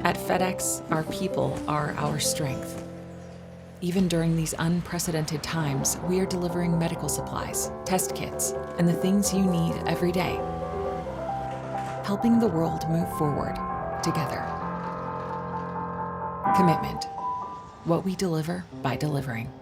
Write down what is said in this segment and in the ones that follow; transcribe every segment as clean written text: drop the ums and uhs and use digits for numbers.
At FedEx, our people are our strength. Even during these unprecedented times, we are delivering medical supplies, test kits, and the things you need every day. Helping the world move forward together. Commitment. What we deliver by delivering.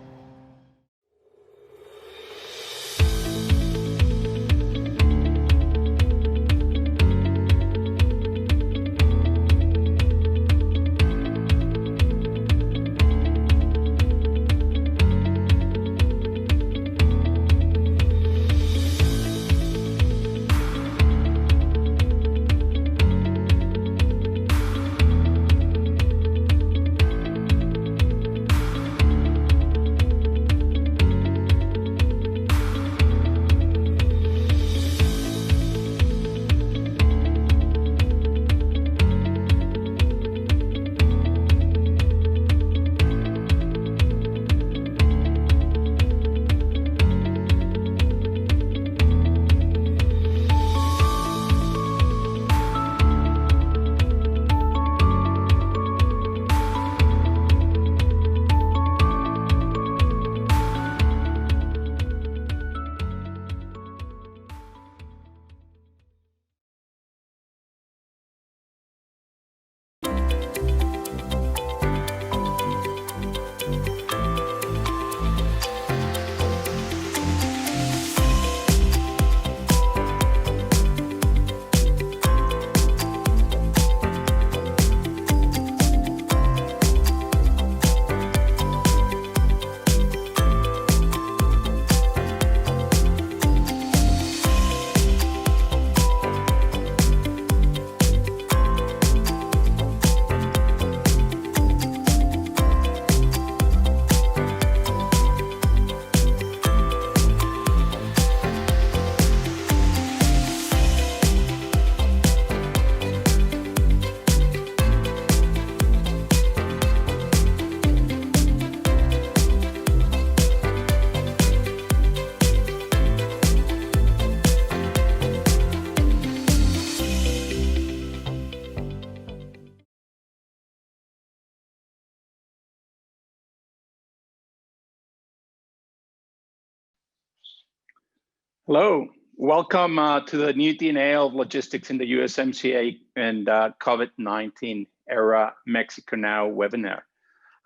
Hello, welcome to the new DNA of logistics in the USMCA and COVID-19 era Mexico Now webinar.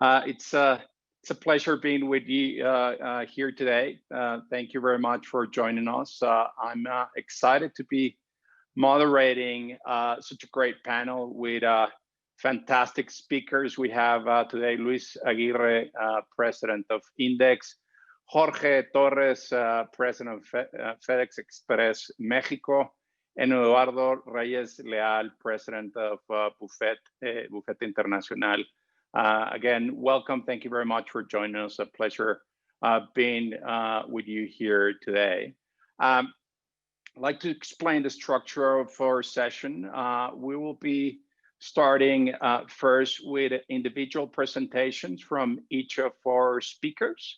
It's a pleasure being with you here today. Thank you very much for joining us. I'm excited to be moderating such a great panel with fantastic speakers. We have today Luis Aguirre, President of Index, Jorge Torres, President of FedEx Express Mexico, and Eduardo Reyes Leal, President of Buffet Internacional. Again, welcome. Thank you very much for joining us. A pleasure being with you here today. I'd like to explain the structure of our session. We will be starting first with individual presentations from each of our speakers,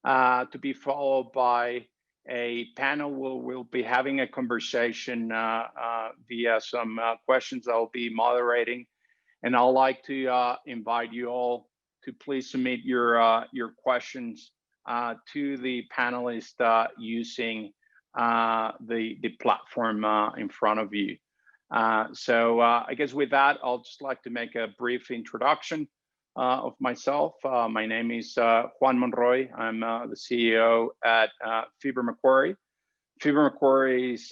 to be followed by a panel. We'll be having a conversation via some questions I'll be moderating. And I'd like to invite you all to please submit your questions to the panelists using the platform in front of you. So I guess with that, I'll just like to make a brief introduction of myself. My name is Juan Monroy. I'm the CEO at Fibra Macquarie. Fibra Macquarie is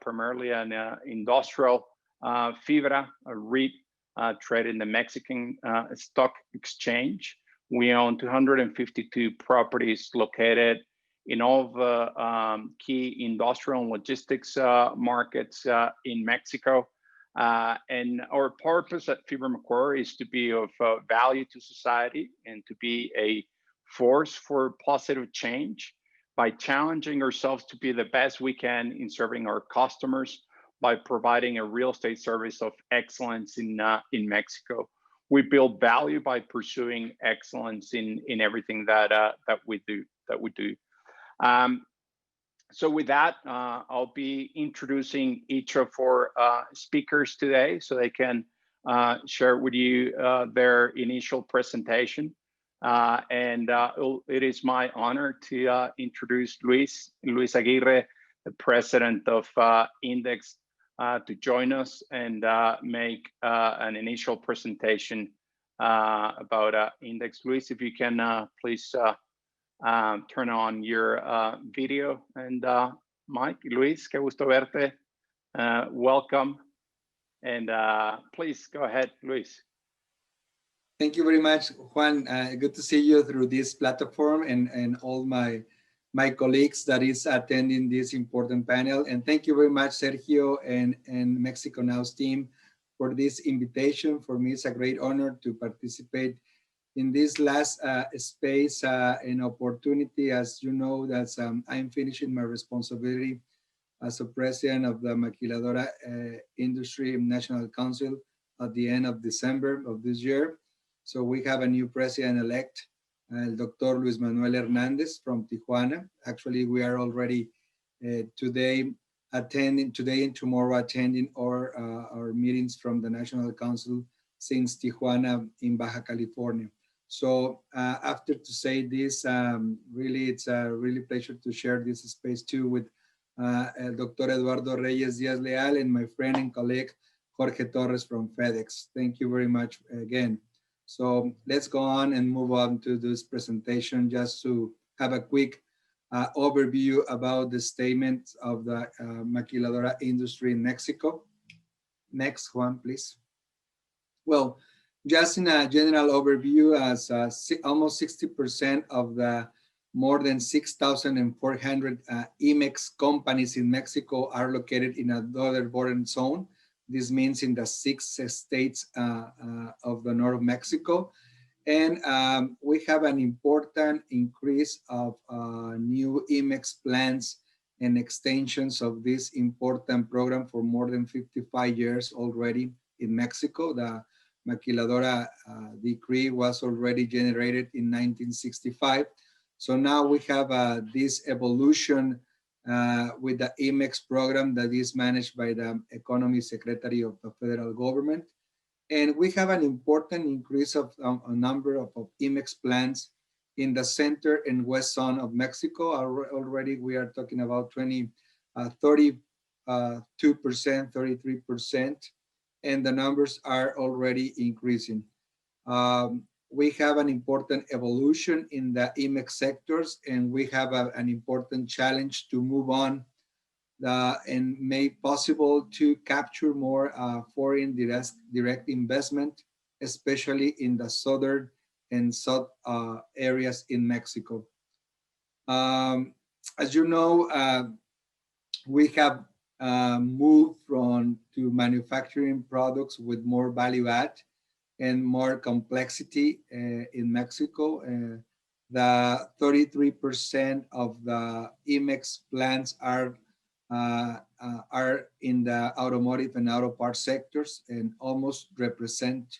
primarily an industrial fibra, a REIT traded in the Mexican stock exchange. We own 252 properties located in all the key industrial and logistics markets in Mexico. And our purpose at Fibra Macquarie is to be of value to society and to be a force for positive change by challenging ourselves to be the best we can in serving our customers by providing a real estate service of excellence in Mexico. We build value by pursuing excellence in everything that we do. So with that, I'll be introducing each of our speakers today so they can share with you their initial presentation. It is my honor to introduce Luis Aguirre, the president of Index, to join us and make an initial presentation about Index. Luis, if you can please turn on your video and mic. Luis, qué gusto verte. Welcome. And please go ahead, Luis. Thank you very much, Juan. Good to see you through this platform and all my colleagues that is attending this important panel. And thank you very much, Sergio and Mexico Now's team for this invitation. For me, it's a great honor to participate in this last space and opportunity. As you know, that I'm finishing my responsibility as a president of the Maquiladora Industry National Council at the end of December of this year. So we have a new president-elect, Dr. Luis Manuel Hernandez from Tijuana. Actually, we are already today and tomorrow attending our meetings from the National Council since Tijuana in Baja California. So after to say this, really, it's a really pleasure to share this space too with Dr. Eduardo Reyes Diaz Leal and my friend and colleague, Jorge Torres from FedEx. Thank you very much again. So let's go on and move on to this presentation just to have a quick overview about the statement of the maquiladora industry in Mexico. Next one, please. Well, just in a general overview, as almost 60% of the more than 6,400 IMEX companies in Mexico are located in a dollar border zone. This means in the 6 states of the north of Mexico. And we have an important increase of new IMEX plans and extensions of this important program for more than 55 years already in Mexico. The Maquiladora decree was already generated in 1965. So now we have this evolution with the IMEX program that is managed by the Economy Secretary of the federal government. And we have an important increase of a number of IMEX plants in the center and west zone of Mexico. Already we are talking about 32%, 33%, and the numbers are already increasing. We have an important evolution in the IMEX sectors, and we have an important challenge to move on and make possible to capture more foreign direct investment, especially in the southern and south areas in Mexico. As you know, we have moved to manufacturing products with more value add and more complexity in Mexico. The 33% of the IMEX plants are in the automotive and auto parts sectors and almost represent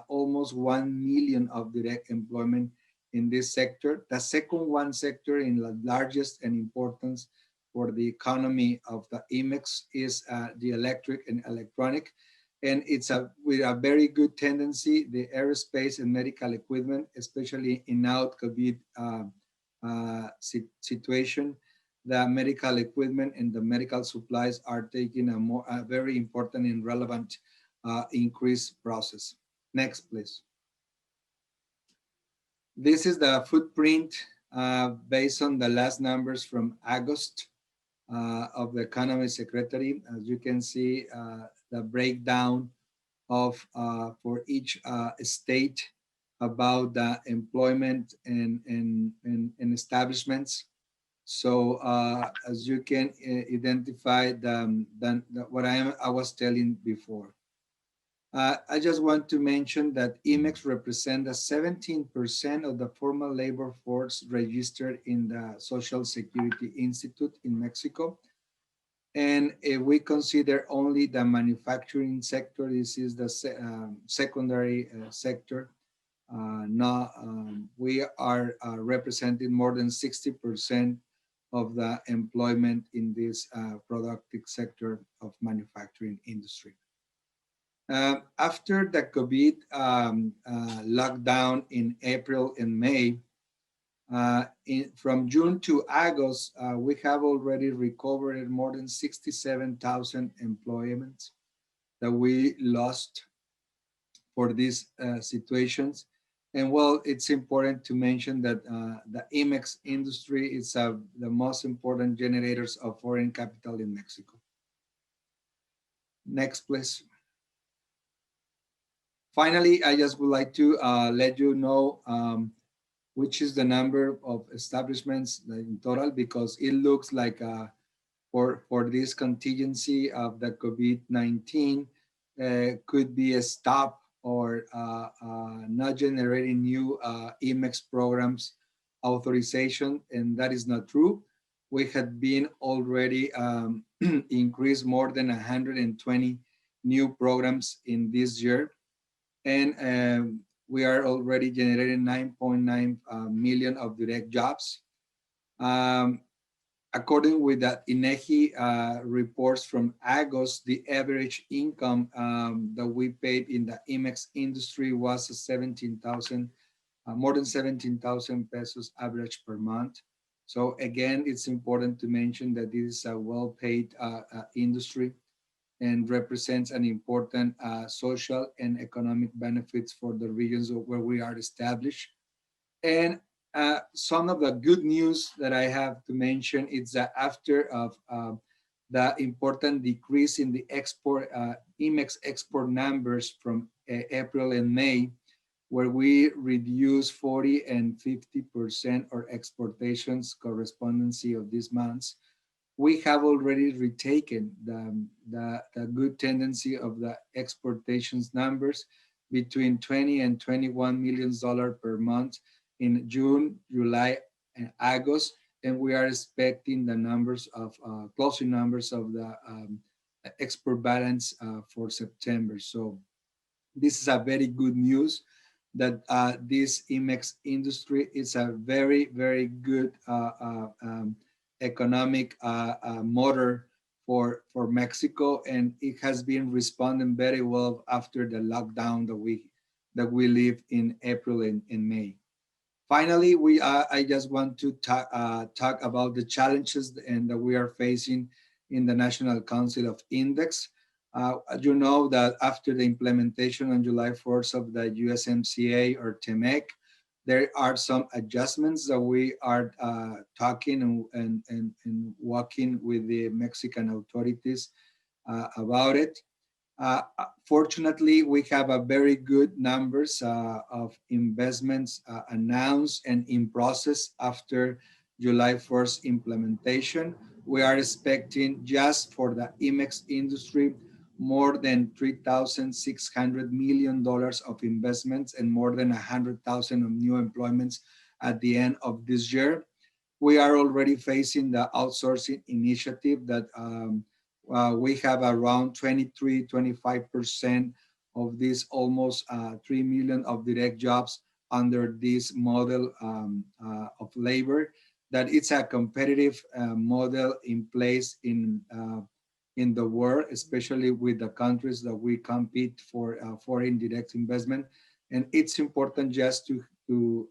almost 1 million of direct employment in this sector. The second one sector in the largest and importance for the economy of the IMEX is the electric and electronic. And it's with a very good tendency, the aerospace and medical equipment, especially in now COVID situation, the medical equipment and the medical supplies are taking a very important and relevant increase process. Next, please. This is the footprint based on the last numbers from August of the Economy Secretary. As you can see, the breakdown of for each state about the employment and establishments. So as you can identify what I was telling before. I just want to mention that IMEX represents 17% of the formal labor force registered in the Social Security Institute in Mexico. And if we consider only the manufacturing sector, this is the secondary sector. We are representing more than 60% of the employment in this productive sector of manufacturing industry. After the COVID lockdown in April and May, from June to August, we have already recovered more than 67,000 employments that we lost for these situations. And well, it's important to mention that the IMEX industry is the most important generators of foreign capital in Mexico. Next, please. Finally, I just would like to let you know which is the number of establishments in total, because it looks like for this contingency of the COVID-19 could be a stop or not generating new IMEX programs authorization, and that is not true. We had been already increased more than 120 new programs in this year, and we are already generating 9.9 million of direct jobs. According with the INEGI reports from August, the average income that we paid in the IMEX industry was 17,000, more than 17,000 pesos average per month. So again, it's important to mention that this is a well-paid industry and represents an important social and economic benefits for the regions where we are established. And some of the good news that I have to mention is that after of the important decrease in the export IMEX export numbers from April and May, where we reduced 40 and 50% our exportations correspondency of these months, we have already retaken the good tendency of the exportations numbers between 20 and 21 million dollars per month in June, July, and August, and we are expecting the numbers of closing numbers of the export balance for September. So this is a very good news that this IMEX industry is a very, very good economic motor for Mexico, and it has been responding very well after the lockdown that we lived in April and May. Finally, I just want to talk about the challenges and that we are facing in the National Council of Index. You know that after the implementation on July 4th of the USMCA or TEMEC, there are some adjustments that we are talking and working with the Mexican authorities about it. Fortunately, we have a very good numbers of investments announced and in process after July 1st implementation. We are expecting just for the IMEX industry more than $3,600 million of investments and more than 100,000 of new employments at the end of this year. We are already facing the outsourcing initiative that we have around 23-25% of this almost 3 million of direct jobs under this model of labor, that it's a competitive model in place in the world, especially with the countries that we compete for foreign direct investment. And it's important just to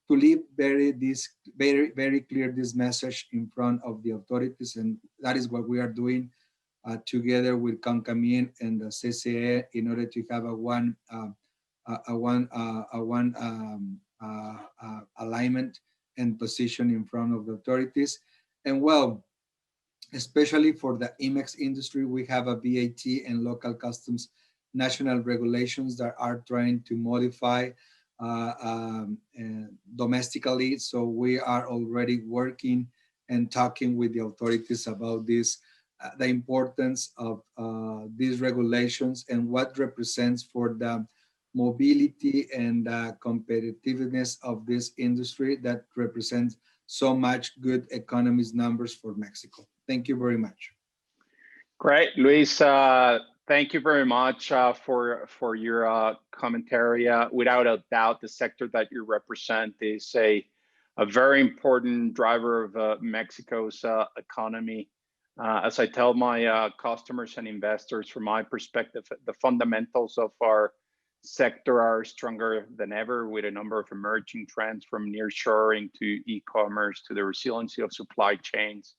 leave very clear this message in front of the authorities, and that is what we are doing together with CONCAMIN and the CCE in order to have a one alignment and position in front of the authorities. And well, especially for the IMEX industry, we have a VAT and local customs national regulations that are trying to modify domestically. So we are already working and talking with the authorities about this, the importance of these regulations and what represents for the mobility and competitiveness of this industry that represents so much good economies numbers for Mexico. Thank you very much. Great, Luis. Thank you very much for your commentary. Without a doubt, the sector that you represent is a very important driver of Mexico's economy. As I tell my customers and investors, from my perspective, the fundamentals of our sector are stronger than ever, with a number of emerging trends from nearshoring to e-commerce to the resiliency of supply chains.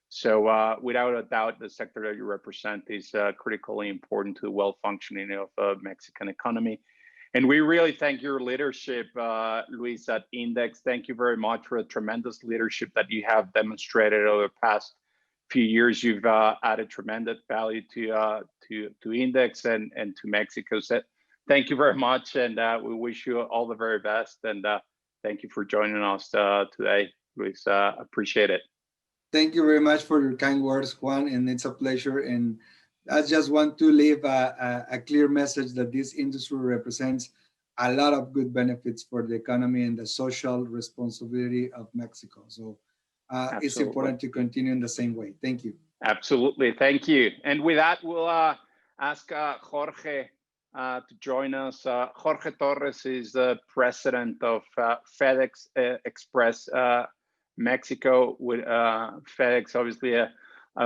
So without a doubt, the sector that you represent is critically important to the well-functioning of the Mexican economy. And we really thank your leadership, Luis, at Index. Thank you very much for the tremendous leadership that you have demonstrated over the past few years. You've added tremendous value to Index and to Mexico. So thank you very much, and we wish you all the very best. And thank you for joining us today, Luis. Appreciate it. Thank you very much for your kind words, Juan, and it's a pleasure. And I just want to leave a clear message that this industry represents a lot of good benefits for the economy and the social responsibility of Mexico. So it's important to continue in the same way. Thank you. Absolutely. Thank you. And with that, we'll ask Jorge to join us. Jorge Torres is the president of FedEx Express Mexico, with FedEx, obviously a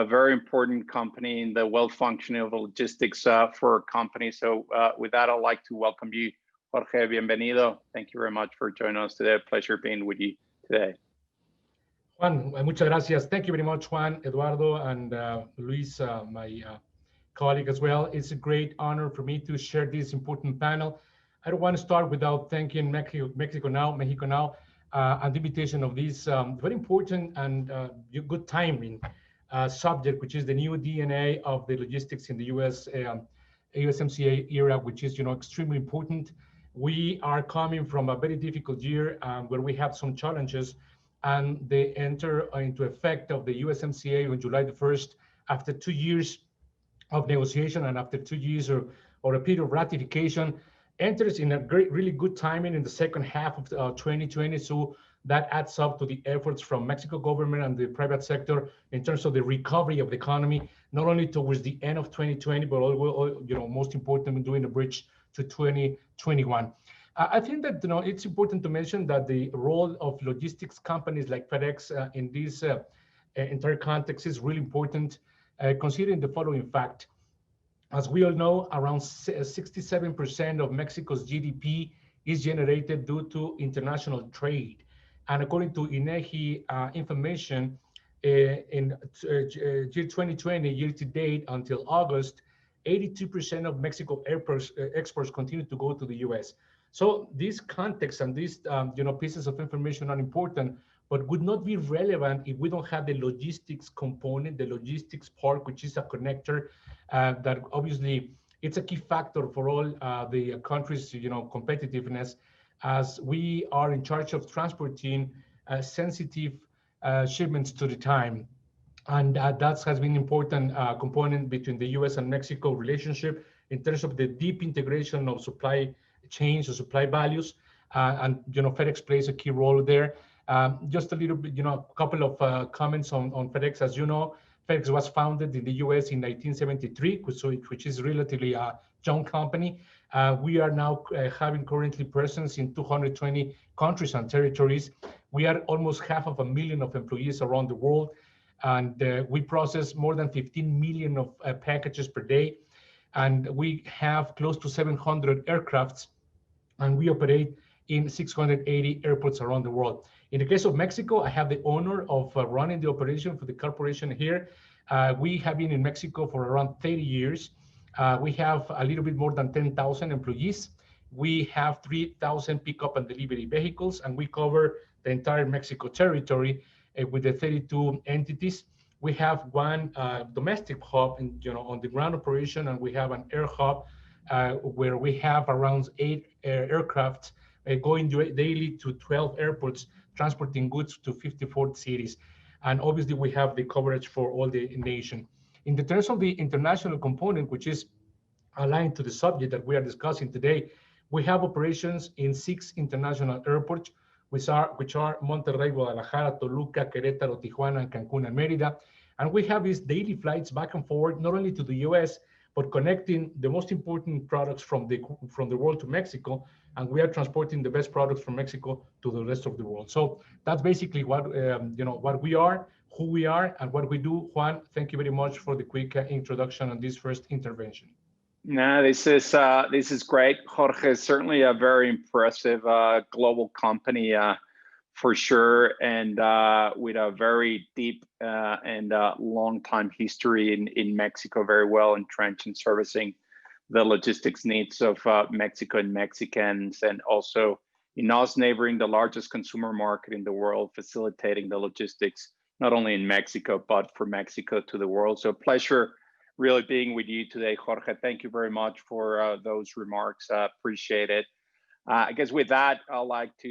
very important company in the well-functioning of logistics for our company. So with that, I'd like to welcome you, Jorge. Bienvenido. Thank you very much for joining us today. A pleasure being with you today. Juan, muchas gracias. Thank you very much, Juan, Eduardo, and Luis, my colleague as well. It's a great honor for me to share this important panel. I don't want to start without thanking MEXICONOW, and the invitation of this very important and good timing subject, which is the new DNA of the logistics in the USMCA era, which is extremely important. We are coming from a very difficult year where we have some challenges, and they enter into effect of the USMCA on July the 1st after 2 years of negotiation and after 2 years or a period of ratification. Enters in a really good timing in the second half of 2020. So that adds up to the efforts from Mexico government and the private sector in terms of the recovery of the economy, not only towards the end of 2020, but most important, doing a bridge to 2021. I think that it's important to mention that the role of logistics companies like FedEx in this entire context is really important, considering the following fact. As we all know, around 67% of Mexico's GDP is generated due to international trade. And according to INEGI information, in year 2020, year to date until August, 82% of Mexico exports continue to go to the US. So this context and these pieces of information are important, but would not be relevant if we don't have the logistics component, the logistics part, which is a connector that obviously it's a key factor for all the countries' competitiveness, as we are in charge of transporting sensitive shipments to the time. And that has been an important component between the US and Mexico relationship in terms of the deep integration of supply chains or supply values. And FedEx plays a key role there. Just a little bit, a couple of comments on FedEx. As you know, FedEx was founded in the US in 1973, which is relatively a young company. We are now having currently presence in 220 countries and territories. We are almost 500,000 of employees around the world, and we process more than 15 million of packages per day. And we have close to 700 aircrafts, and we operate in 680 airports around the world. In the case of Mexico, I have the honor of running the operation for the corporation here. We have been in Mexico for around 30 years. We have a little bit more than 10,000 employees. We have 3,000 pickup and delivery vehicles, and we cover the entire Mexico territory with the 32 entities. We have one domestic hub on the ground operation, and we have an air hub where we have around 8 aircraft going daily to 12 airports, transporting goods to 54 cities. And obviously we have the coverage for all the nation. In the terms of the international component, which is aligned to the subject that we are discussing today, we have operations in 6 international airports, which are Monterrey, Guadalajara, Toluca, Querétaro, Tijuana, and Cancun, and Mérida. And we have these daily flights back and forward, not only to the US, but connecting the most important products from the world to Mexico, and we are transporting the best products from Mexico to the rest of the world. So that's basically what what we are, who we are, and what we do. Juan, thank you very much for the quick introduction on this first intervention. No, this is great. Jorge is certainly a very impressive global company for sure, and with a very deep and long time history in Mexico, very well entrenched in servicing the logistics needs of Mexico and Mexicans, and also in us neighboring the largest consumer market in the world, facilitating the logistics not only in Mexico but for Mexico to the world. So pleasure really being with you today, Jorge. Thank you very much for those remarks. Appreciate it. I guess with that, I'd like to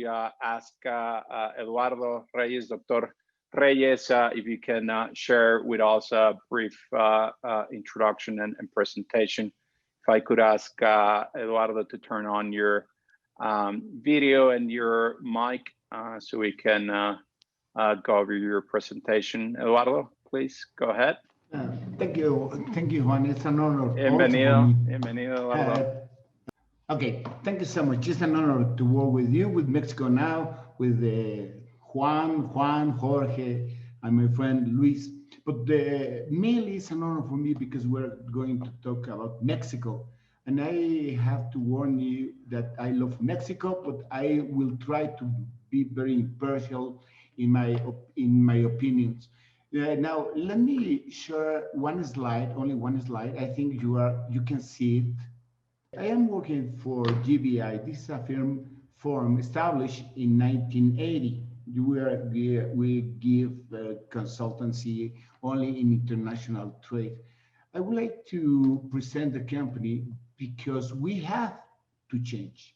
ask Eduardo Reyes, Dr. Reyes, if you can share with us a brief introduction and presentation. If I could ask Eduardo to turn on your video and your mic so we can go over your presentation. Eduardo, please go ahead. Thank you, Juan. It's an honor. Bienvenido, bienvenido, Eduardo. Okay, thank you so much. It's an honor to work with you, with Mexico Now, with Juan, Jorge, and my friend Luis. But mainly it's an honor for me because we're going to talk about Mexico. And I have to warn you that I love Mexico, but I will try to be very impartial in my opinions. Now, let me share one slide, only one slide. I think you can see it. I am working for GBI. This is a firm established in 1980. We give consultancy only in international trade. I would like to present the company because we have to change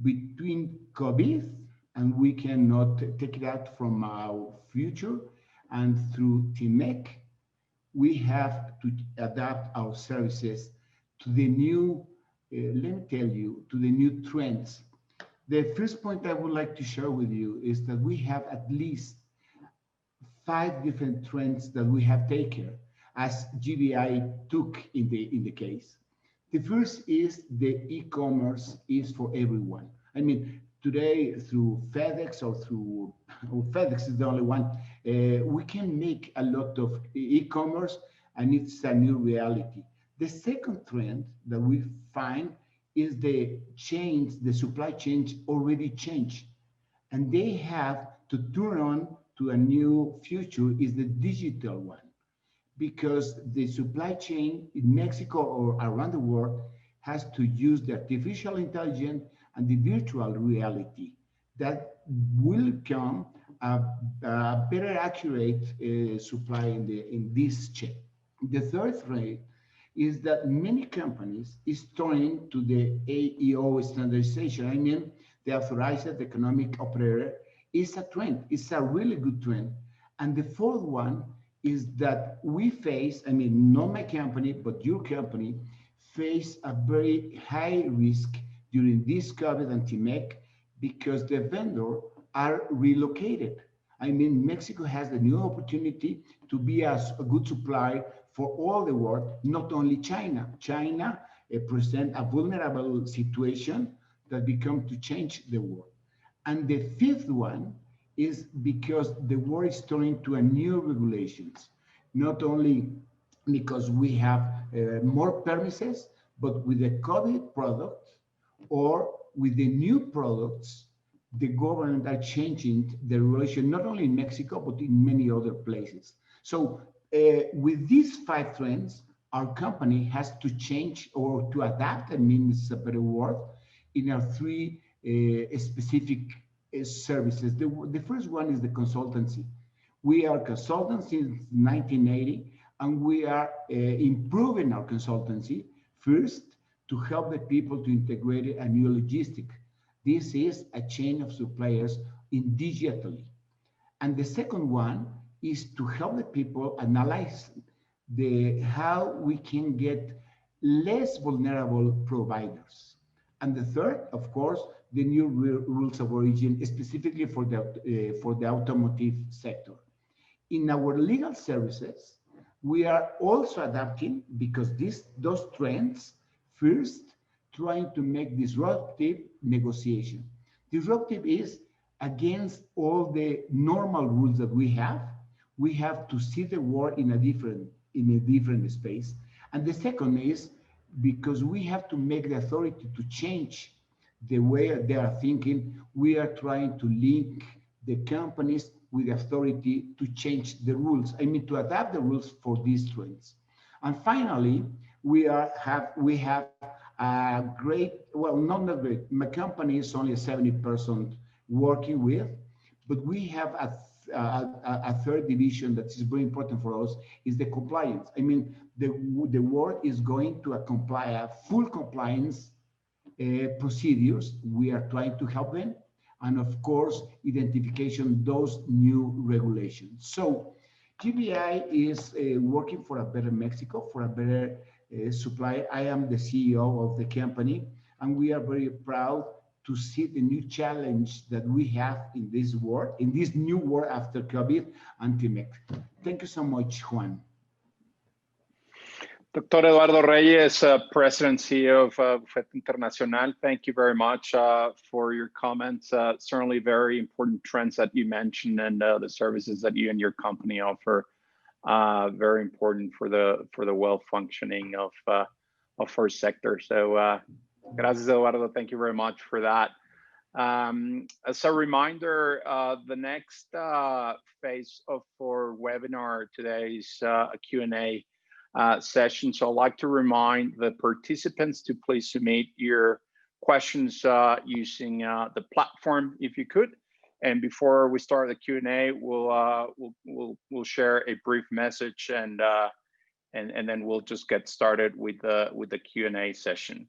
between COVID, and we cannot take it out from our future, and through TMEC, we have to adapt our services to the new, let me tell you, to the new trends. The first point I would like to share with you is that we have at least 5 different trends that we have taken as GBI took in the case. The first is the e-commerce is for everyone. I mean, today through FedEx or FedEx is the only one, we can make a lot of e-commerce, and it's a new reality. The second trend that we find is the supply chains already changed, and they have to turn on to a new future is the digital one, because the supply chain in Mexico or around the world has to use the artificial intelligence and the virtual reality that will come a better accurate supply in this chain. The third trend is that many companies is turning to the AEO standardization. I mean, the authorized economic operator is a trend. It's a really good trend. And the fourth one is that we face, I mean, not my company, but your company, face a very high risk during this COVID and TMEC because the vendor are relocated. I mean, Mexico has the new opportunity to be a good supplier for all the world, not only China. China present a vulnerable situation that become to change the world. And the fifth one is because the world is turning to a new regulations, not only because we have more premises, but with the COVID product or with the new products, the government are changing the relation, not only in Mexico, but in many other places. So with these 5 trends, our company has to change or to adapt, I mean, it's a better word, in our 3 specific services. The first one is the consultancy. We are consultants since 1980, and we are improving our consultancy first to help the people to integrate a new logistic. This is a chain of suppliers in digitally. And the second one is to help the people analyze how we can get less vulnerable providers. And the third, of course, the new rules of origin, specifically for the automotive sector. In our legal services, We are also adapting because those trends, first, trying to make disruptive negotiation. Disruptive is against all the normal rules that we have. We have to see the world in a different space. And the second is because we have to make the authority to change the way they are thinking. We are trying to link the companies with authority to change the rules. I mean, to adapt the rules for these trends. And finally, we have a great, well, not that great. My company is only 70% working with, but we have a third division that is very important for us is the compliance. I mean, the world is going to a full compliance procedures. We are trying to help them, and of course, identification those new regulations. So GBI is working for a better Mexico, for a better supply. I am the CEO of the company, and we are very proud to see the new challenge that we have in this world, in this new world after COVID and Mexico. Thank you so much, Juan. Dr. Eduardo Reyes, President CEO of Bufete Internacional, thank you very much for your comments. Certainly very important trends that you mentioned and the services that you and your company offer. Very important for the well functioning of our sector. So gracias, Eduardo. Thank you very much for that. As a reminder, the next phase of our webinar today is a Q&A session. So I'd like to remind the participants to please submit your questions using the platform if you could. And before we start the Q&A, we'll share a brief message and then we'll just get started with the Q&A session.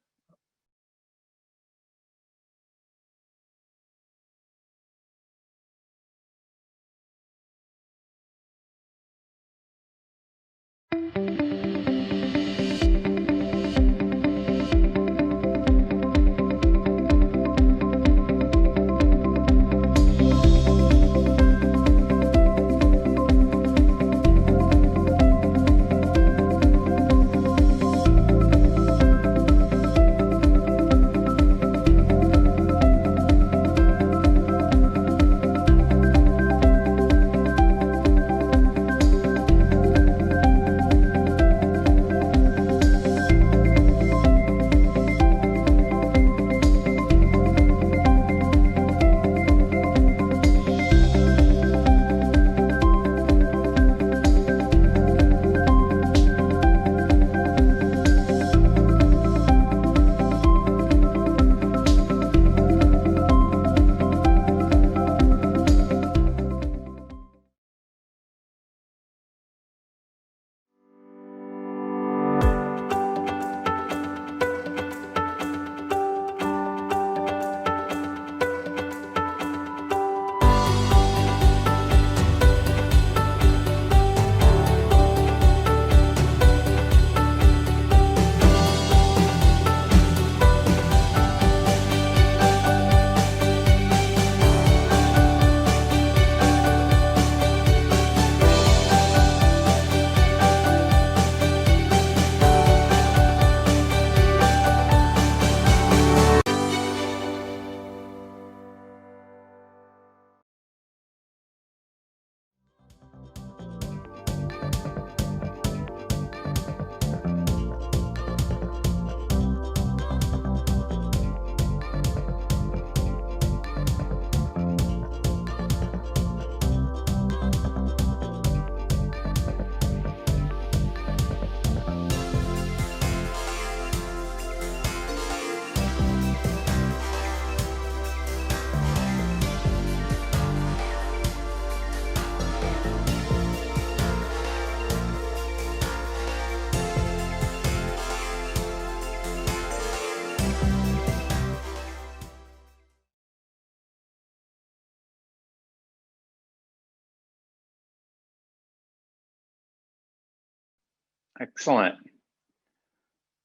Excellent.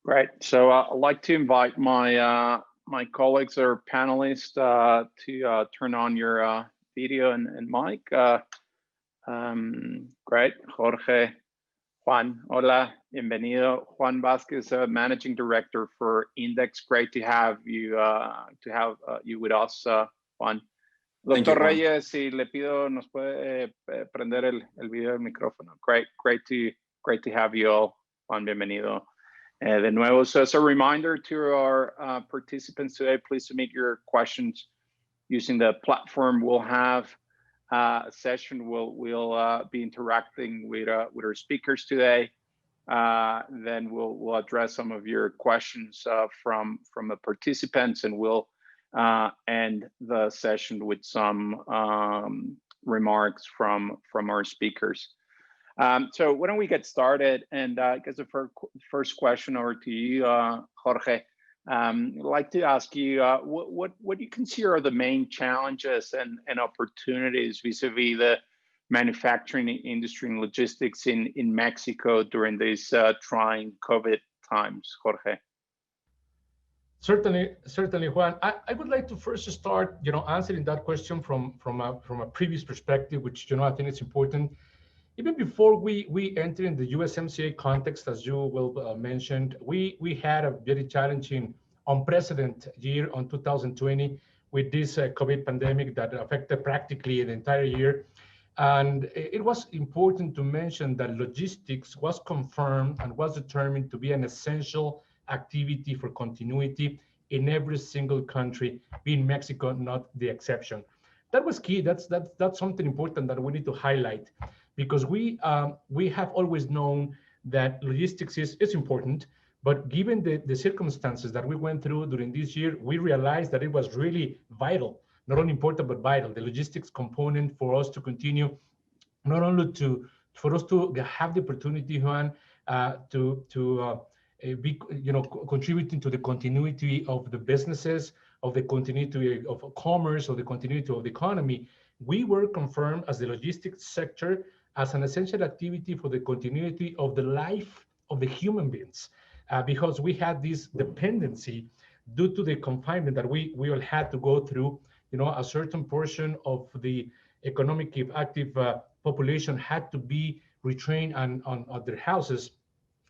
Great. So I'd like to invite my my colleagues or panelists to turn on your video and mic. Great, Jorge, Juan, hola, bienvenido. Juan Vasquez, Managing Director for Index. Great to have you you with us, Juan. Thank you, Doctor Juan. Reyes, si le pido, nos puede prender el video del micrófono. Great to have you all. Juan, bienvenido. De nuevo, so as a reminder to our participants today, please submit your questions using the platform. We'll have a session. We'll be interacting with our speakers today. Then we'll address some of your questions from the participants, and we'll end the session with some remarks from our speakers. So why don't we get started? And I guess the first question over to you, Jorge. I'd like to ask you, what do you consider are the main challenges and opportunities vis-a-vis the manufacturing industry and logistics in Mexico during these trying COVID times, Jorge? Certainly, Juan. I would like to first start, answering that question from a previous perspective, which I think it's important. Even before we enter in the USMCA context, as you well mentioned, we had a very challenging, unprecedented year on 2020 with this COVID pandemic that affected practically the entire year. And it was important to mention that logistics was confirmed and was determined to be an essential activity for continuity in every single country, being Mexico not the exception. That was key. That's something important that we need to highlight, because we have always known that logistics is important, but given the circumstances that we went through during this year, we realized that it was really vital, not only important, but vital, the logistics component for us to continue, not only for us to have the opportunity, Juan, to be contributing to the continuity of the businesses, of the continuity of commerce, or the continuity of the economy. We were confirmed as the logistics sector as an essential activity for the continuity of the life of the human beings, because we had this dependency due to the confinement that we all had to go through. A certain portion of the economically active population had to be retrained on their houses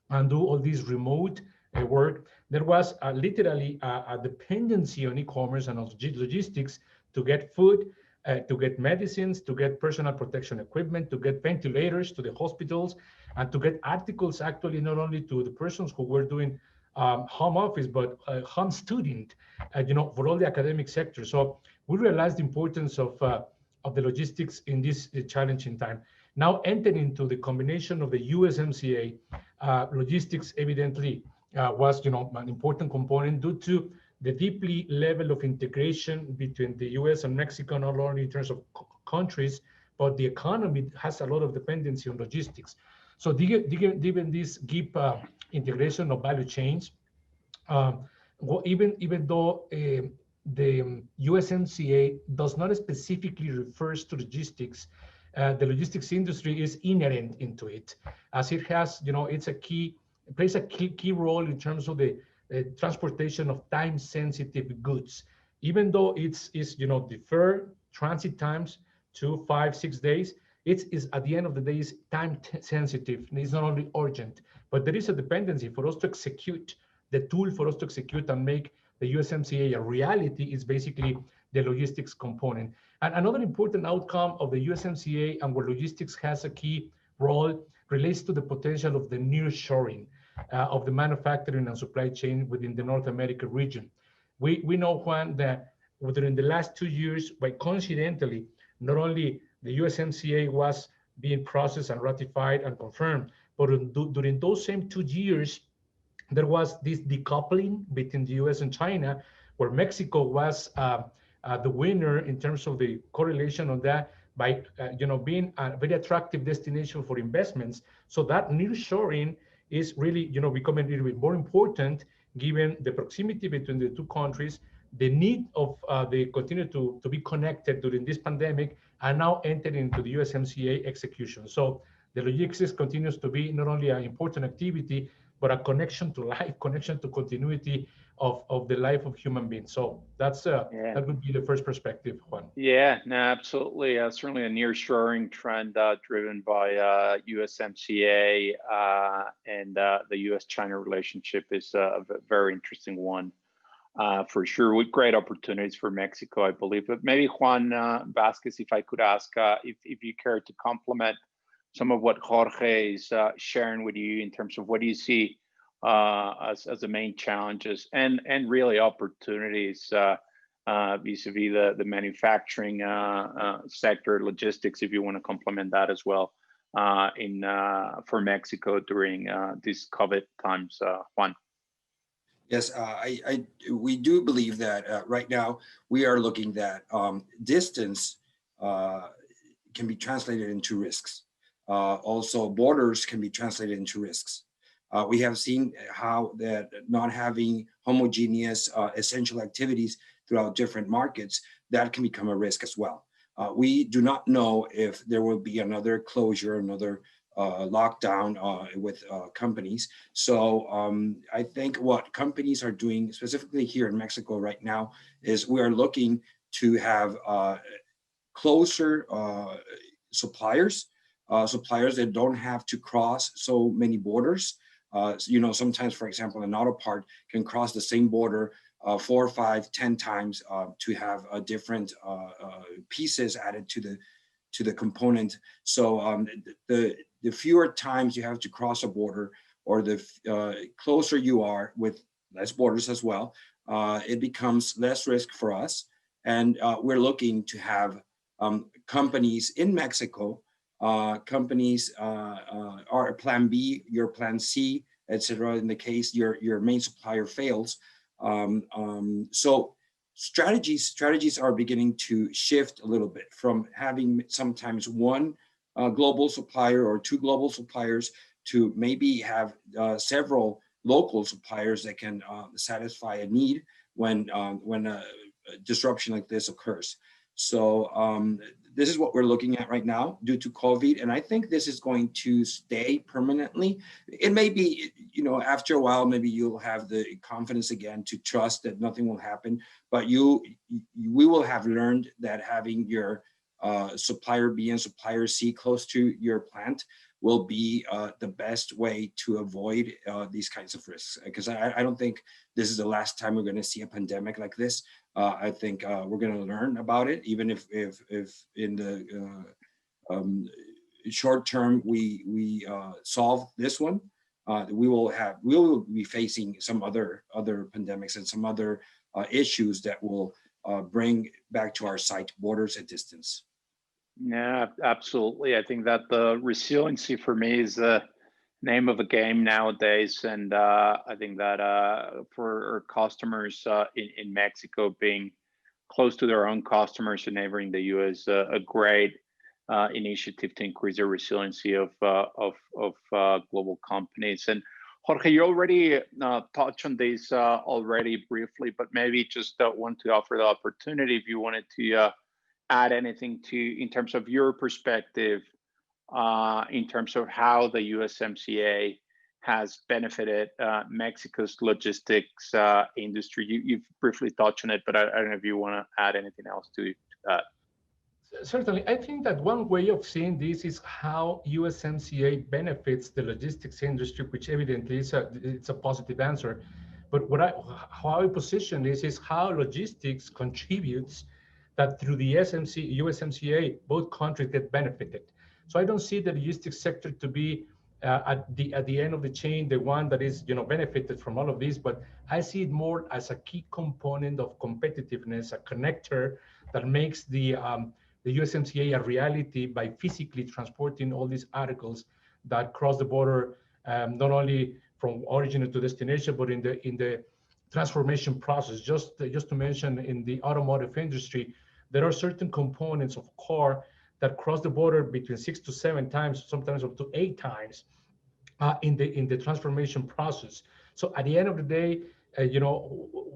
and do all this remote work. There was literally a dependency on e-commerce and on logistics to get food, to get medicines, to get personal protection equipment, to get ventilators to the hospitals, and to get articles actually not only to the persons who were doing home office, but home student, for all the academic sector. So we realized the importance of the logistics in this challenging time. Now entering into the combination of the USMCA, logistics evidently was an important component due to the deeply level of integration between the US and Mexico, not only in terms of countries, but the economy has a lot of dependency on logistics. So given this deep integration of value chains, even though the USMCA does not specifically refers to logistics, the logistics industry is inherent into it, as it has, it plays a key role in terms of the transportation of time-sensitive goods. Even though it's deferred transit times to 5-6 days, it is at the end of the day is time-sensitive. It's not only urgent, but there is a dependency for us to execute. The tool for us to execute and make the USMCA a reality is basically the logistics component. And another important outcome of the USMCA and where logistics has a key role relates to the potential of the nearshoring of the manufacturing and supply chain within the North America region. We know, Juan, that during the last 2 years, by coincidentally, not only the USMCA was being processed and ratified and confirmed, but during those same 2 years, there was this decoupling between the US and China, where Mexico was the winner in terms of the correlation on that by being a very attractive destination for investments. So that nearshoring is really becoming a little bit more important given the proximity between the two countries, the need of they continue to be connected during this pandemic, and now entering into the USMCA execution. So the logistics continues to be not only an important activity, but a connection to life, connection to continuity of the life of human beings. So that's Yeah. that would be the first perspective, Juan. Yeah, no, absolutely. Certainly a nearshoring trend driven by USMCA and the US-China relationship is a very interesting one for sure, with great opportunities for Mexico, I believe. But maybe Juan Vasquez, if I could ask if you care to complement some of what Jorge is sharing with you in terms of what do you see as the main challenges and really opportunities vis-a-vis the manufacturing sector, logistics, if you want to complement that as well for Mexico during these COVID times, Juan. Yes, we do believe that right now we are looking that distance can be translated into risks. Also, borders can be translated into risks. We have seen how that not having homogeneous essential activities throughout different markets, that can become a risk as well. We do not know if there will be another closure, another lockdown with companies. So I think what companies are doing specifically here in Mexico right now is we are looking to have closer suppliers that don't have to cross so many borders. You know, sometimes, for example, an auto part can cross the same border 4, 5, 10 times to have different pieces added to the component. So the fewer times you have to cross a border, or the closer you are with less borders as well, it becomes less risk for us. And we're looking to have companies in Mexico, companies are plan B, your plan C, etc. in the case your main supplier fails. So strategies are beginning to shift a little bit from having sometimes one global supplier or 2 global suppliers to maybe have several local suppliers that can satisfy a need when a disruption like this occurs. So this is what we're looking at right now due to COVID. And I think this is going to stay permanently. It may be, you know, after a while, maybe you'll have the confidence again to trust that nothing will happen, but we will have learned that having your supplier B and supplier C close to your plant will be the best way to avoid these kinds of risks. Because I don't think this is the last time we're going to see a pandemic like this. I think we're going to learn about it, even if in the short term we solve this one, we will be facing some other pandemics and some other issues that will bring back to our sight borders and distance. Yeah, absolutely. I think that the resiliency for me is the name of the game nowadays. And I think that for our customers in Mexico, being close to their own customers and neighboring the US, a great initiative to increase the resiliency of global companies. And Jorge, you already touched on this already briefly, but maybe just want to offer the opportunity if you wanted to add anything in terms of your perspective, in terms of how the USMCA has benefited Mexico's logistics industry. You've briefly touched on it, but I don't know if you want to add anything else to that. Certainly, I think that one way of seeing this is how USMCA benefits the logistics industry, which evidently it's a positive answer. But how I position this is how logistics contributes that through the USMCA, both countries get benefited. So I don't see the logistics sector to be at the end of the chain, the one that is benefited from all of this, but I see it more as a key component of competitiveness, a connector that makes the USMCA a reality by physically transporting all these articles that cross the border, not only from origin to destination, but in the transformation process. Just to mention, in the automotive industry, there are certain components of car that cross the border between 6 to 7 times, sometimes up to 8 times in the transformation process. So at the end of the day,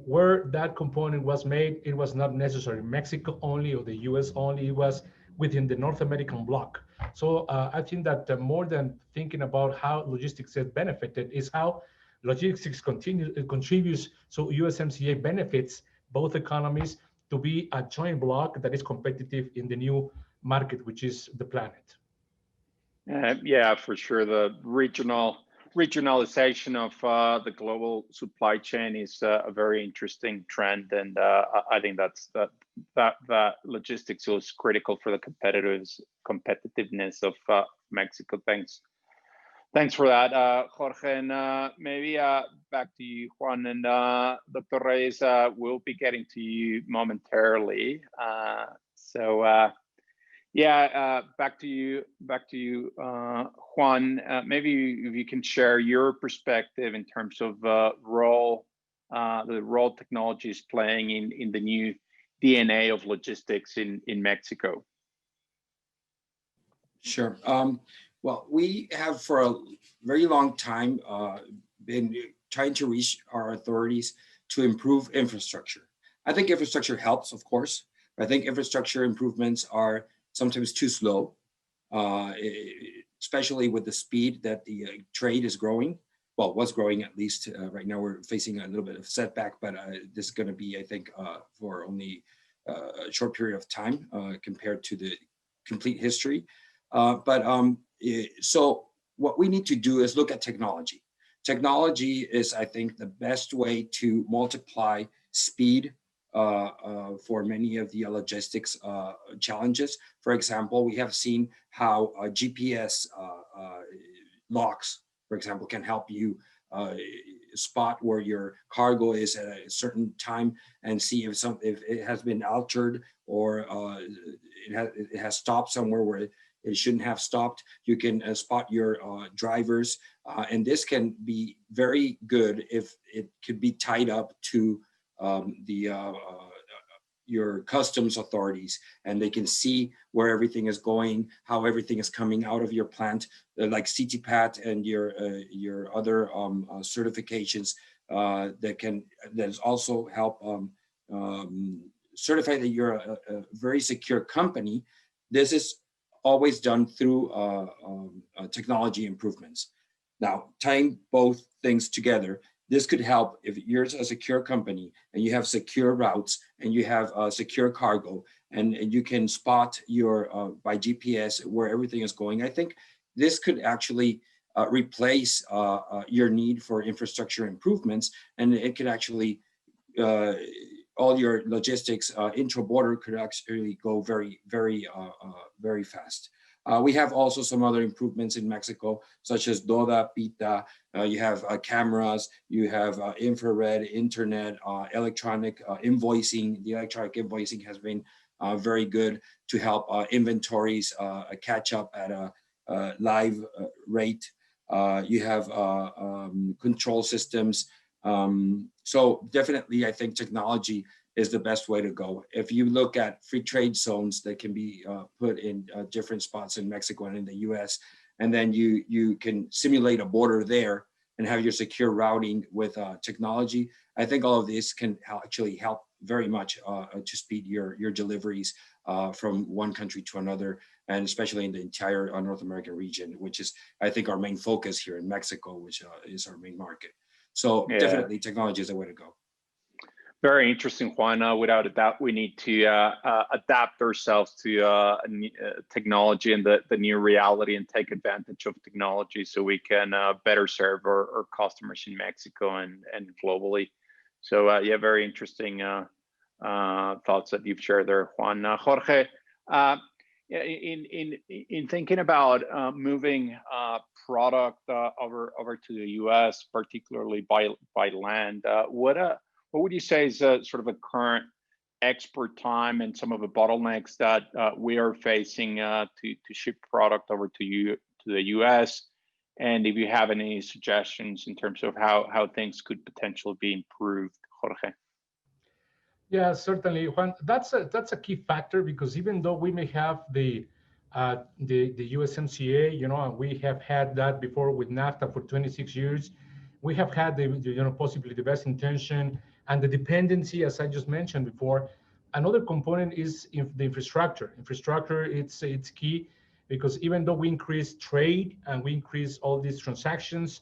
where that component was made, it was not necessarily Mexico only or the US only, it was within the North American bloc. So I think that more than thinking about how logistics is benefited is how logistics contributes, so USMCA benefits both economies to be a joint bloc that is competitive in the new market, which is the planet. Yeah, for sure. The regionalization of the global supply chain is a very interesting trend, and I think that logistics is critical for the competitiveness of Mexico. Thanks for that, Jorge. And maybe back to you, Juan, and Dr. Reyes. We'll be getting to you momentarily. Yeah, back to you, Juan. Maybe if you can share your perspective in terms of the role technology is playing in the new DNA of logistics in Mexico. Sure. Well, we have for a very long time been trying to reach our authorities to improve infrastructure. I think infrastructure helps, of course. I think infrastructure improvements are sometimes too slow, especially with the speed that the trade is growing. Well, was growing at least. Right now we're facing a little bit of setback, but this is going to be, I think, for only a short period of time compared to the complete history. So what we need to do is look at technology. Technology is, I think, the best way to multiply speed for many of the logistics challenges. For example, we have seen how GPS locks, for example, can help you spot where your cargo is at a certain time and see if it has been altered or it has stopped somewhere where it shouldn't have stopped. You can spot your drivers, and this can be very good if it could be tied up to your customs authorities, and they can see where everything is going, how everything is coming out of your plant, like CTPAT and your other certifications that also help certify that you're a very secure company. This is always done through technology improvements. Now, tying both things together, this could help if you're a secure company and you have secure routes and you have secure cargo and you can spot your by GPS where everything is going. I think this could actually replace your need for infrastructure improvements, and it could actually all your logistics intra-border could actually go very, very, very fast. We have also some other improvements in Mexico, such as DODA, PITA. You have cameras, you have infrared, internet, electronic invoicing. The electronic invoicing has been very good to help inventories catch up at a live rate. You have control systems. So definitely, I think technology is the best way to go. If you look at free trade zones that can be put in different spots in Mexico and in the US, and then you can simulate a border there and have your secure routing with technology, I think all of this can actually help very much to speed your deliveries from one country to another, and especially in the entire North American region, which is, I think, our main focus here in Mexico, which is our main market. So yeah, definitely technology is the way to go. Very interesting, Juan. Without a doubt, we need to adapt ourselves to technology and the new reality and take advantage of technology so we can better serve our customers in Mexico and globally. So yeah, very interesting thoughts that you've shared there, Juan. Jorge, in thinking about moving product over to the US, particularly by land, what would you say is sort of a current export time and some of the bottlenecks that we are facing to ship product over to the US? And if you have any suggestions in terms of how things could potentially be improved, Jorge? Yeah, certainly, Juan. That's a key factor, because even though we may have the USMCA, and we have had that before with NAFTA for 26 years, we have had the possibly the best intention and the dependency, as I just mentioned before. Another component is the infrastructure. Infrastructure, it's key, because even though we increase trade and we increase all these transactions,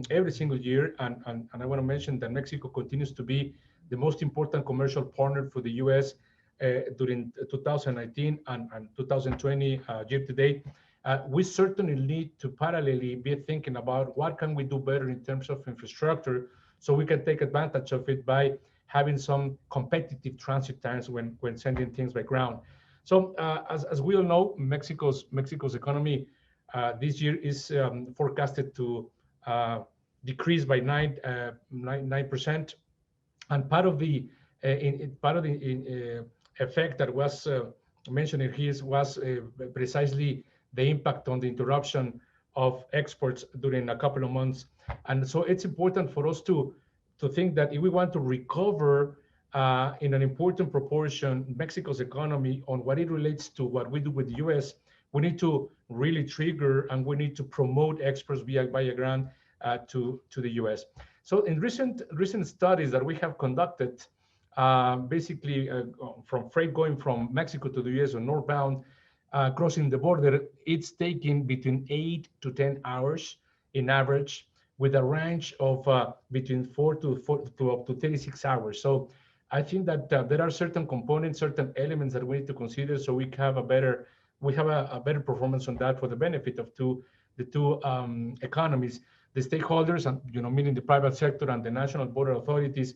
every single year. And I want to mention that Mexico continues to be the most important commercial partner for the U.S. During 2019 and 2020 year to date. We certainly need to parallelly be thinking about what can we do better in terms of infrastructure so we can take advantage of it by having some competitive transit times when sending things by ground. So as we all know, Mexico's economy this year is forecasted to decrease by 9%, and part of the effect that was mentioned here was precisely the impact on the interruption of exports during a couple of months. And so it's important for us to think that if we want to recover in an important proportion Mexico's economy on what it relates to what we do with the US, we need to really trigger and we need to promote exports via ground to the US. So in recent studies that we have conducted, basically from freight going from Mexico to the US or northbound, crossing the border, it's taking between 8 to 10 hours in average, with a range of between 4 to up to 36 hours. So I think that there are certain components, certain elements that we need to consider so we have a better performance on that for the benefit of the two economies. The stakeholders, and meaning the private sector and the national border authorities,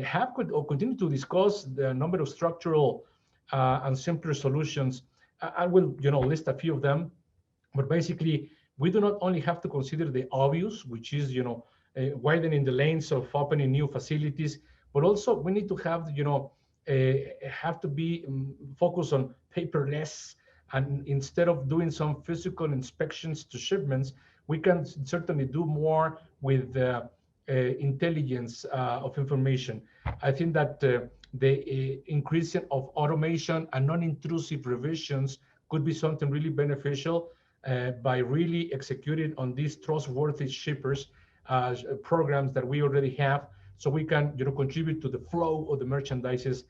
have continue to discuss the number of structural and simpler solutions. I will list a few of them, but basically we do not only have to consider the obvious, which is widening the lanes of opening new facilities, but also we need to have to be focused on paperless, and instead of doing some physical inspections to shipments, we can certainly do more with intelligence of information. I think that the increasing of automation and non-intrusive revisions could be something really beneficial by really executing on these trustworthy shippers programs that we already have, so we can contribute to the flow of the merchandises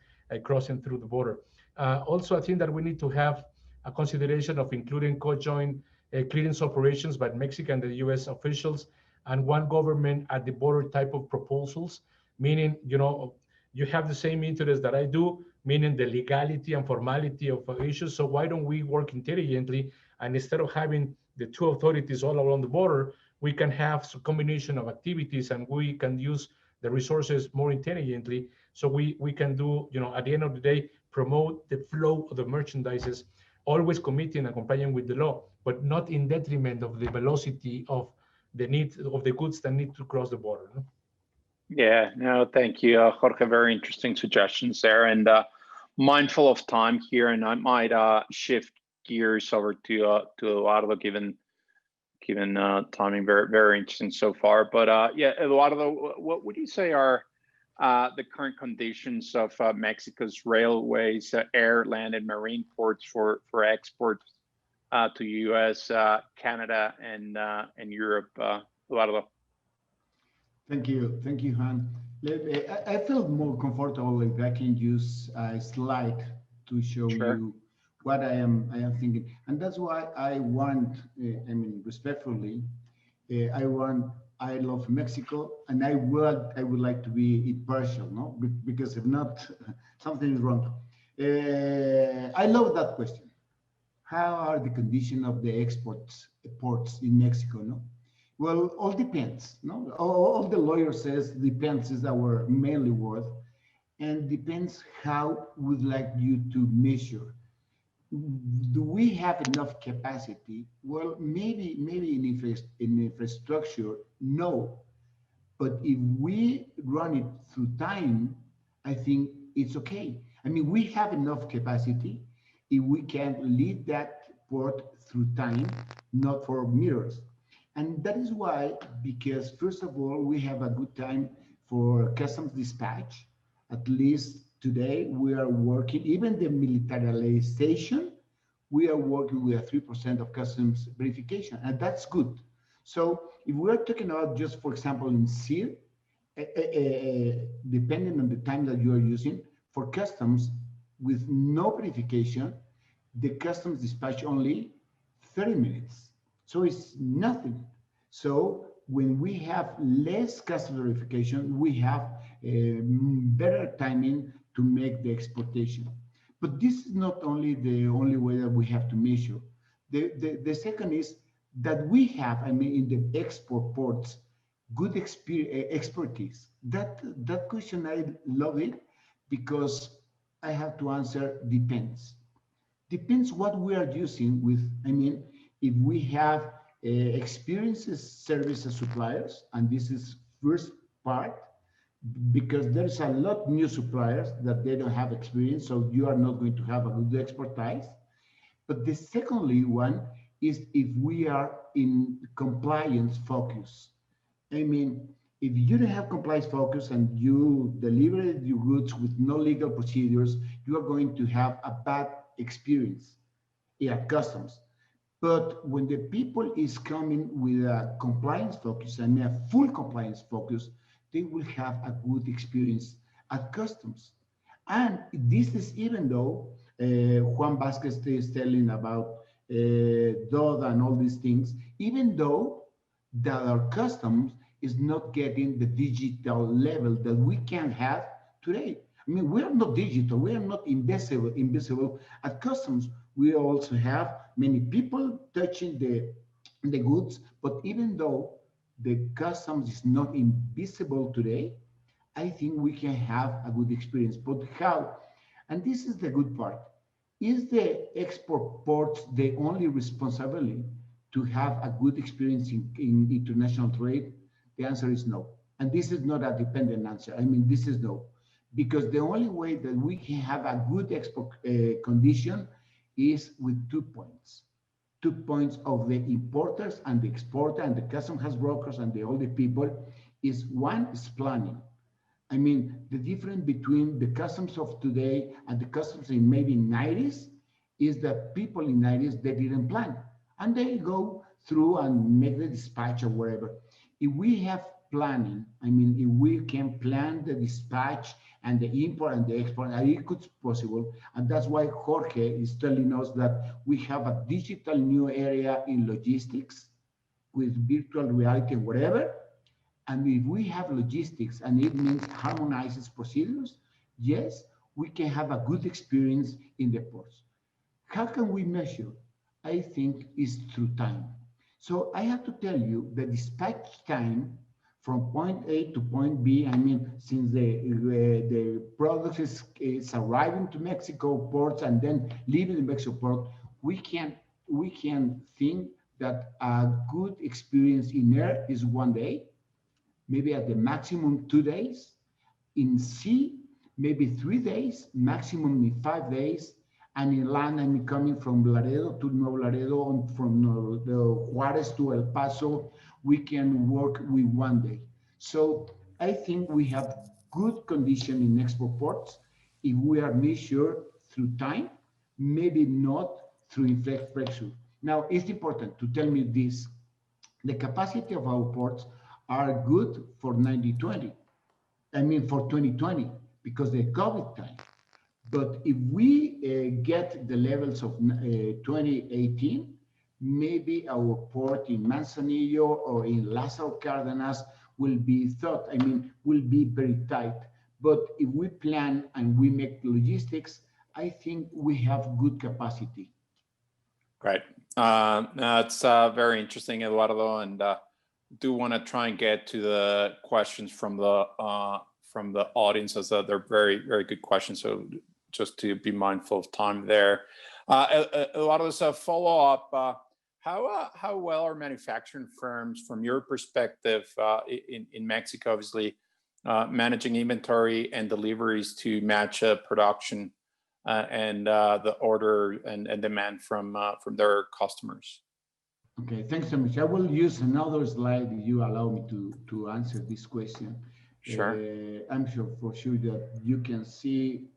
crossing through the border. Also, I think that we need to have a consideration of including conjoint clearance operations by Mexican and the US officials, and one government at the border type of proposals, meaning you have the same interest that I do, meaning the legality and formality of issues. So why don't we work intelligently, and instead of having the two authorities all along the border, we can have some combination of activities, and we can use the resources more intelligently, so we can do, at the end of the day, promote the flow of the merchandises, always committing and complying with the law, but not in detriment of the velocity of the need of the goods that need to cross the border. No? Yeah, no, thank you, Jorge. Very interesting suggestions there, and mindful of time here, and I might shift gears over to Eduardo, given timing. Very, very interesting so far. But yeah, Eduardo, what would you say are the current conditions of Mexico's railways, air, land, and marine ports for exports to US, Canada, and Europe? Eduardo. Thank you, Juan. I feel more comfortable if I can use a slide to show you what I am thinking, and that's why I want, respectfully, I love Mexico, and I would like to be impartial, no? Because if not, something is wrong. I love that question. How are the conditions of the ports in Mexico? No, well, all depends. No, all the lawyer says depends is our mainly word, and depends how we'd like you to measure. Do we have enough capacity? Well, maybe in infrastructure, no. But if we run it through time, I think it's okay. I mean, we have enough capacity if we can lead that port through time, not for meters. And that is why, because first of all, we have a good time for customs dispatch. At least today we are working, even the militarization, we are working with 3% of customs verification, and that's good. So if we're talking about just, for example, in sea, depending on the time that you are using, for customs with no verification, the customs dispatch only 30 minutes. So it's nothing. So when we have less customer verification, we have better timing to make the exportation. But this is not only the only way that we have to measure. The second is that we have, I mean, in the export ports, good expertise. That question, I love it because I have to answer depends. Depends what we are using with, I mean, if we have experiences, services, suppliers, and this is first part, because there's a lot new suppliers that they don't have experience, so you are not going to have a good expertise. But the secondly one is if we are in compliance focus. I mean, if you don't have compliance focus and you deliver your goods with no legal procedures, you are going to have a bad experience at customs. But when the people is coming with a compliance focus and a full compliance focus, they will have a good experience at customs. And this is even though Juan Vasquez is telling about DOD and all these things, even though that our customs is not getting the digital level that we can have today. I mean, we are not digital, we are not invisible at customs. We also have many people touching the goods, but even though the customs is not invisible today, I think we can have a good experience. But how? And this is the good part. Is the export ports the only responsibility to have a good experience in international trade? The answer is no. And this is not a dependent answer. I mean, this is no. Because the only way that we can have a good export condition is with 2 points. 2 points of the importers and the exporter and the custom house brokers and all the people is one is planning. I mean, the difference between the customs of today and the customs in maybe 90s is that people in 90s, they didn't plan. And they go through and make the dispatch or wherever. If we have planning, I mean, if we can plan the dispatch and the import and the export, it could be possible. And that's why Jorge is telling us that we have a digital new area in logistics with virtual reality and whatever. And if we have logistics and it means harmonizes procedures, yes, we can have a good experience in the ports. How can we measure? I think is through time. So I have to tell you the dispatch time from point A to point B, I mean, since the product is arriving to Mexico ports and then leaving the Mexico port, we can think that a good experience in air is 1 day, maybe at the maximum 2 days. In sea, maybe 3 days, maximum in 5 days. And in land, I mean, coming from Laredo to Nuevo Laredo, and from Juarez to El Paso, we can work with 1 day. So I think we have good condition in export ports if we are measured through time, maybe not through infrastructure. Now, it's important to tell me this. The capacity of our ports are good for 90-20. I mean, for 2020, because the COVID time. But if we get the levels of 2018, maybe our port in Manzanillo or in Lázaro Cárdenas will be will be very tight. But if we plan and we make logistics, I think we have good capacity. Great. That's very interesting, Eduardo, and do want to try and get to the questions from the audience, as they're very, very good questions. So just to be mindful of time there. Eduardo, as a follow-up, how well are manufacturing firms, from your perspective, in Mexico, obviously, managing inventory and deliveries to match production and the order and demand from their customers? Okay, thanks so much. I will use another slide if you allow me to answer this question. Sure. I'm sure for sure that you can see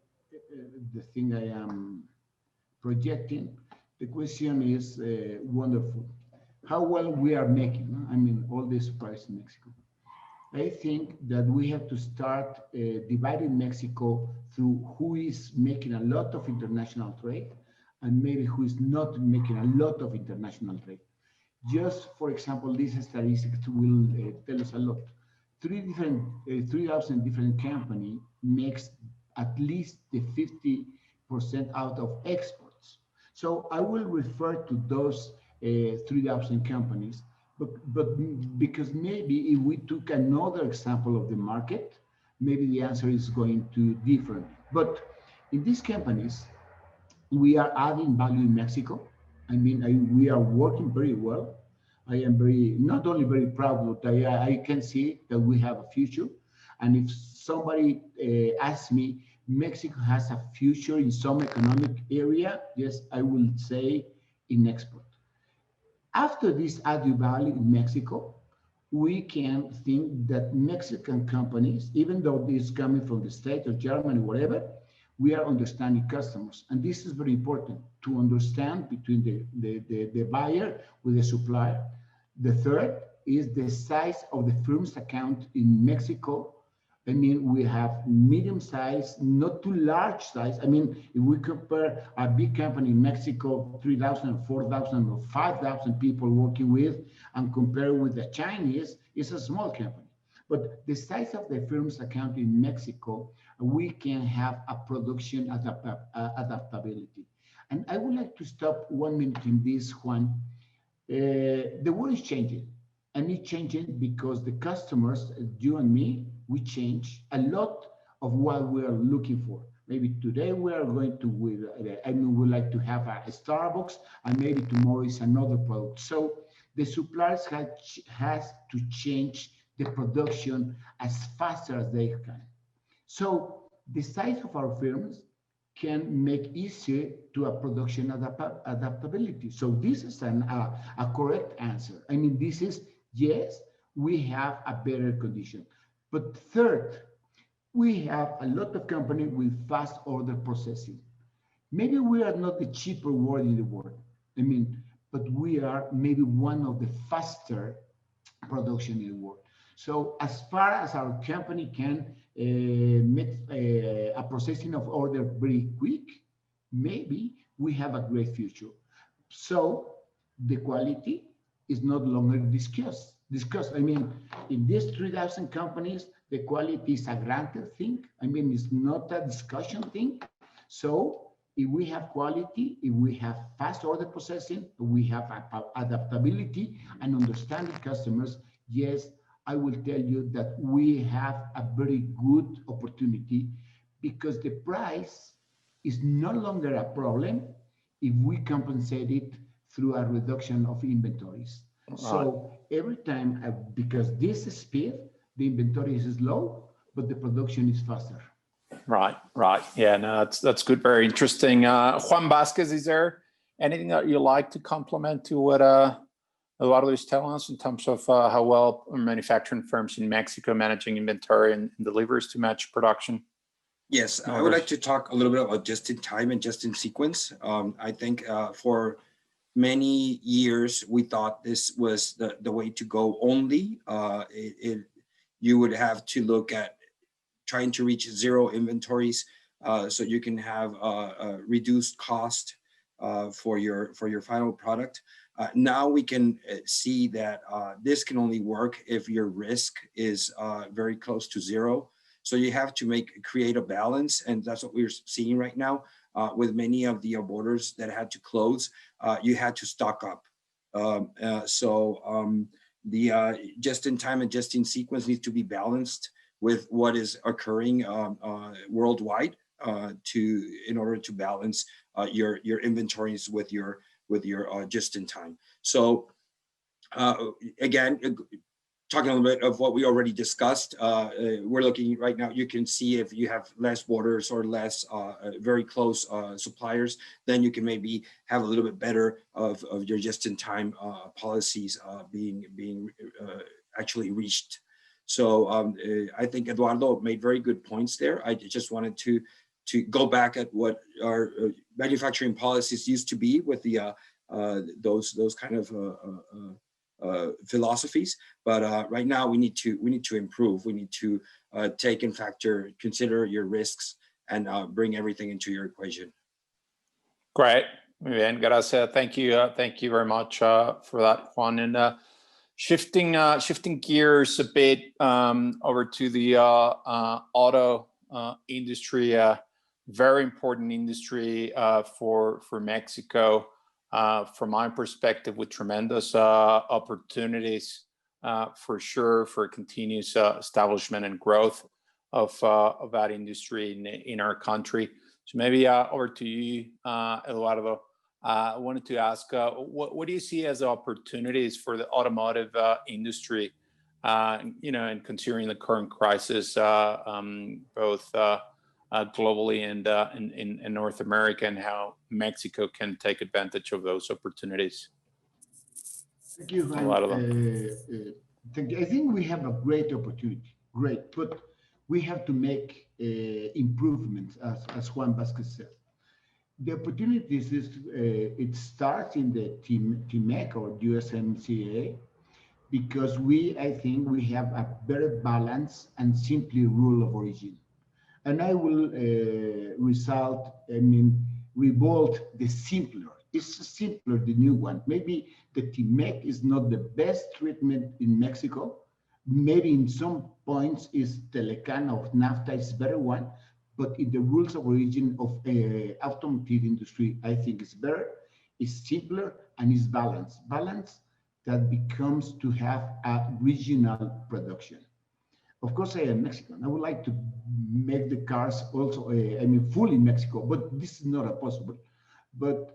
the thing I am projecting. The question is wonderful. How well we are making, I mean, all the suppliers in Mexico. I think that we have to start dividing Mexico through who is making a lot of international trade and maybe who is not making a lot of international trade. Just for example, these statistics will tell us a lot. 3,000 different company makes at least the 50% out of exports. So I will refer to those 3,000 companies, but because maybe if we took another example of the market, maybe the answer is going to different. But in these companies, we are adding value in Mexico. I mean, we are working very well. I am not only very proud, but I can see that we have a future. And if somebody asks me, Mexico has a future in some economic area, yes, I will say in export. After this added value in Mexico, we can think that Mexican companies, even though this is coming from the States or Germany, whatever, we are understanding customers. And this is very important to understand between the buyer with the supplier. The third is the size of the firm's account in Mexico. I mean, we have medium size, not too large size. I mean, if we compare a big company in Mexico, 3,000, 4,000, or 5,000 people working with, and compare with the Chinese, it's a small company. But the size of the firm's account in Mexico, we can have a production adaptability. And I would like to stop 1 minute in this, Juan. The world is changing, and it's changing because the customers, you and me, we change a lot of what we are looking for. Maybe today we are going to, we would like to have a Starbucks, and maybe tomorrow is another product. So the suppliers has to change the production as fast as they can. So the size of our firms can make easier to a production adaptability. So this is a correct answer. I mean, this is, yes, we have a better condition. But third, we have a lot of companies with fast order processing. Maybe we are not the cheaper world in the world. I mean, but we are maybe one of the faster production in the world. So as far as our company can make a processing of order very quick, maybe we have a great future. So the quality is not longer discussed. I mean, in these 3,000 companies, the quality is a granted thing. I mean, it's not a discussion thing. So if we have quality, if we have fast order processing, we have adaptability and understanding customers, yes, I will tell you that we have a very good opportunity, because the price is no longer a problem if we compensate it through a reduction of inventories. Right. So every time, because this speed, the inventory is low, but the production is faster. Right. Yeah, no, that's good. Very interesting. Juan Vasquez, is there anything that you like to complement to what Eduardo is telling us in terms of how well manufacturing firms in Mexico managing inventory and deliveries to match production? Yes, I would like to talk a little bit about just in time and just in sequence. I think for many years, we thought this was the way to go only. You would have to look at trying to reach zero inventories so you can have a reduced cost for your final product. Now we can see that this can only work if your risk is very close to zero. So you have to create a balance, and that's what we're seeing right now with many of the borders that had to close. You had to stock up. The just in time and just in sequence needs to be balanced with what is occurring worldwide in order to balance your inventories with your just in time. So again, talking a little bit of what we already discussed, we're looking right now, you can see if you have less borders or less very close suppliers, then you can maybe have a little bit better of your just-in-time policies being actually reached. So I think Eduardo made very good points there. I just wanted to go back at what our manufacturing policies used to be with the those kind of philosophies, but right now we need to improve. We need to consider your risks and bring everything into your equation. Great. Muy bien, gracias. Thank you very much for that, Juan. And shifting gears a bit over to the auto industry, very important industry for Mexico, from my perspective, with tremendous opportunities for sure for continuous establishment and growth of that industry in our country. So maybe over to you, Eduardo. I wanted to ask, what do you see as opportunities for the automotive industry, and considering the current crisis, both globally and in North America, and how Mexico can take advantage of those opportunities? Thank you, Juan. Thank you. I think we have a great opportunity, but we have to make improvements, as Juan Vasquez said. The opportunities it starts in the TMEC or USMCA, because I think we have a better balance and simply rule of origin. And I will revolt the simpler. It's simpler, the new one. Maybe the TMEC is not the best treatment in Mexico. Maybe in some points is Telecan of NAFTA is better one, but in the rules of origin of automotive industry, I think it's better, it's simpler, and it's balanced. Balance that becomes to have a regional production. Of course, I am Mexican. I would like to make the cars also, fully Mexico, but this is not possible. But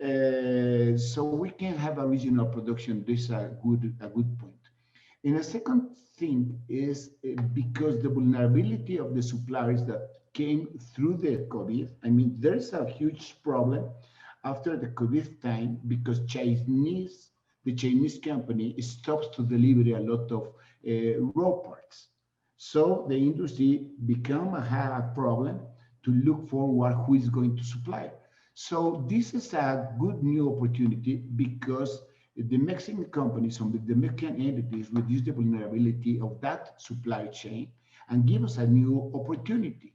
so we can have a regional production. This is a good point. And a second thing is because the vulnerability of the suppliers that came through the COVID. There's a huge problem after the COVID time because the Chinese company stops to deliver a lot of raw parts. So the industry have a problem to look forward who is going to supply. So this is a good new opportunity because the Mexican companies, the Mexican entities reduce the vulnerability of that supply chain and give us a new opportunity.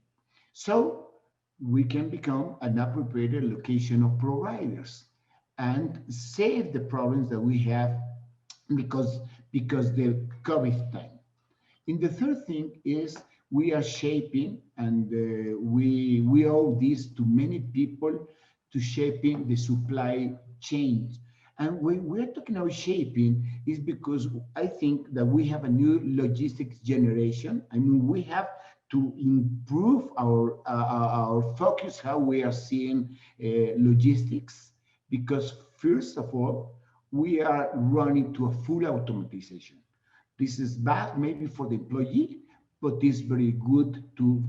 So we can become an appropriate location of providers and save the problems that we have because the COVID time. And the third thing is we are shaping, and we owe this to many people, to shaping the supply chains. And when we're talking about shaping is because I think that we have a new logistics generation. We have to improve our focus, how we are seeing logistics, because first of all, we are running to a full automatization. This is bad maybe for the employee, but it's very good to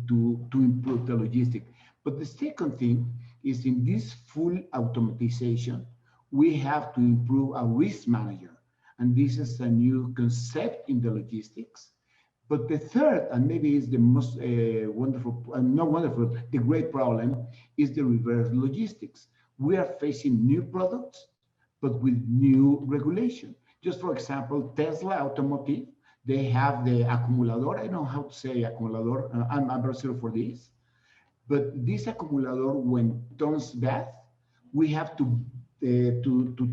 improve the logistics. But the second thing is in this full automatization, we have to improve our risk manager. And this is a new concept in the logistics. But the third, and maybe is the most the great problem, is the reverse logistics. We are facing new products, but with new regulation. Just for example, Tesla Automotive, they have the acumulador. I don't know how to say acumulador. I'm very sorry for this. But this acumulador, when turns bad, we have to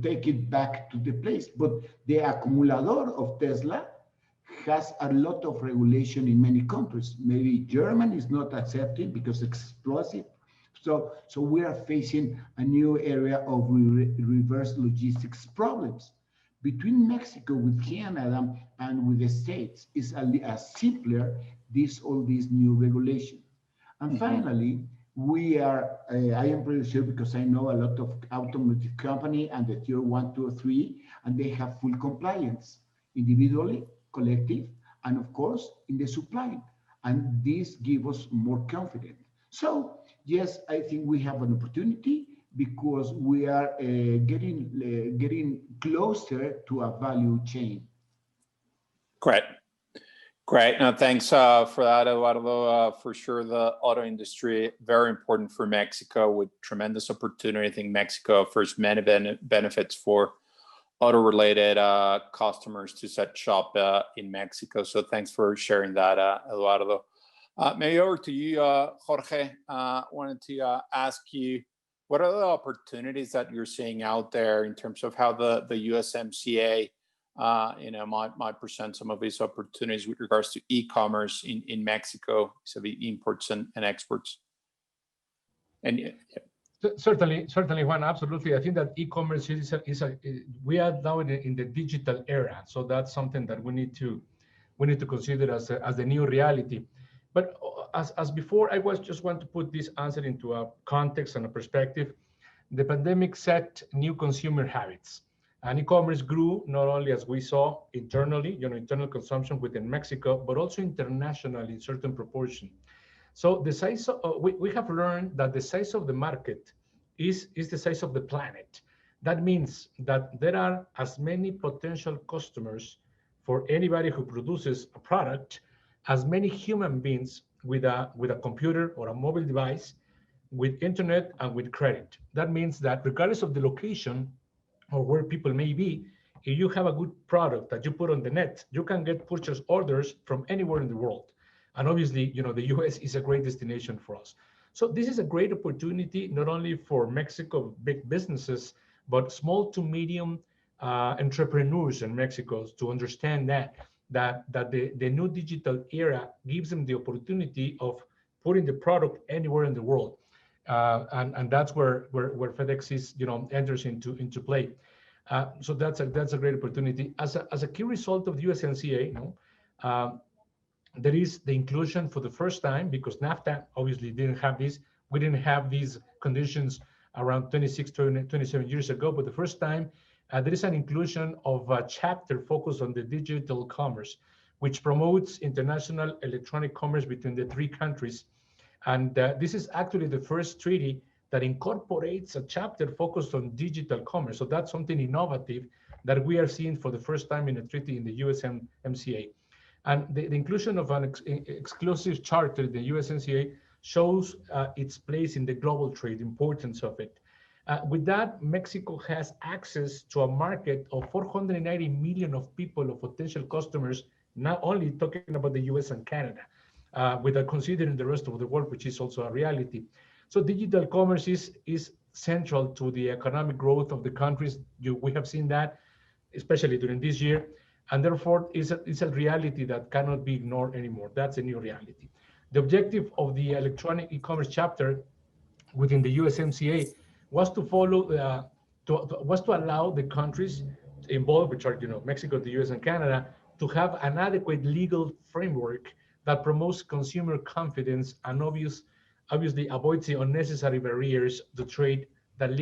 take it back to the place. But the acumulador of Tesla has a lot of regulation in many countries. Maybe Germany is not accepting because it's explosive. So we are facing a new area of reverse logistics problems. Between Mexico with Canada and with the States is a simpler all these new regulations. And finally, I am pretty sure because I know a lot of automotive company and the tier 1, 2, or 3, and they have full compliance individually, collective, and of course in the supply. And this gives us more confidence. So yes, I think we have an opportunity because we are getting closer to a value chain. Great. No, thanks for that, Eduardo. For sure, the auto industry, very important for Mexico with tremendous opportunity. I think Mexico offers many benefits for auto-related customers to set shop in Mexico. So thanks for sharing that, Eduardo. Maybe over to you, Jorge. Wanted to ask you, what are the opportunities that you're seeing out there in terms of how the USMCA might present some of these opportunities with regards to e-commerce in Mexico, so the imports and exports? And certainly, Juan, absolutely. I think that e-commerce we are now in the digital era, so that's something that we need to consider as the new reality. But as before, I just want to put this answer into a context and a perspective. The pandemic set new consumer habits, and e-commerce grew not only, as we saw, internally, internal consumption within Mexico, but also internationally in certain proportion. So the size we have learned that the size of the market is the size of the planet. That means that there are as many potential customers for anybody who produces a product as many human beings with a computer or a mobile device, with internet and with credit. That means that regardless of the location or where people may be, if you have a good product that you put on the net, you can get purchase orders from anywhere in the world. And obviously, the US is a great destination for us. So this is a great opportunity, not only for Mexico big businesses, but small to medium entrepreneurs in Mexico to understand that the new digital era gives them the opportunity of putting the product anywhere in the world. And that's where FedEx is, enters into play. So that's a great opportunity. As a key result of the USMCA, there is the inclusion for the first time, because NAFTA obviously didn't have this. We didn't have these conditions around 27 years ago, but the first time there is an inclusion of a chapter focused on the digital commerce, which promotes international electronic commerce between the three countries. And this is actually the first treaty that incorporates a chapter focused on digital commerce. So that's something innovative that we are seeing for the first time in a treaty in the USMCA. And the inclusion of an exclusive charter in the USMCA shows its place in the global trade, importance of it. With that, Mexico has access to a market of 490 million of people, of potential customers, not only talking about the US and Canada, without considering the rest of the world, which is also a reality. So digital commerce is central to the economic growth of the countries. We have seen that, especially during this year, and therefore it's a reality that cannot be ignored anymore. That's a new reality. The objective of the electronic e-commerce chapter within the USMCA was to allow the countries involved, which are Mexico, the US, and Canada, to have an adequate legal framework that promotes consumer confidence and obviously avoids the unnecessary barriers to trade that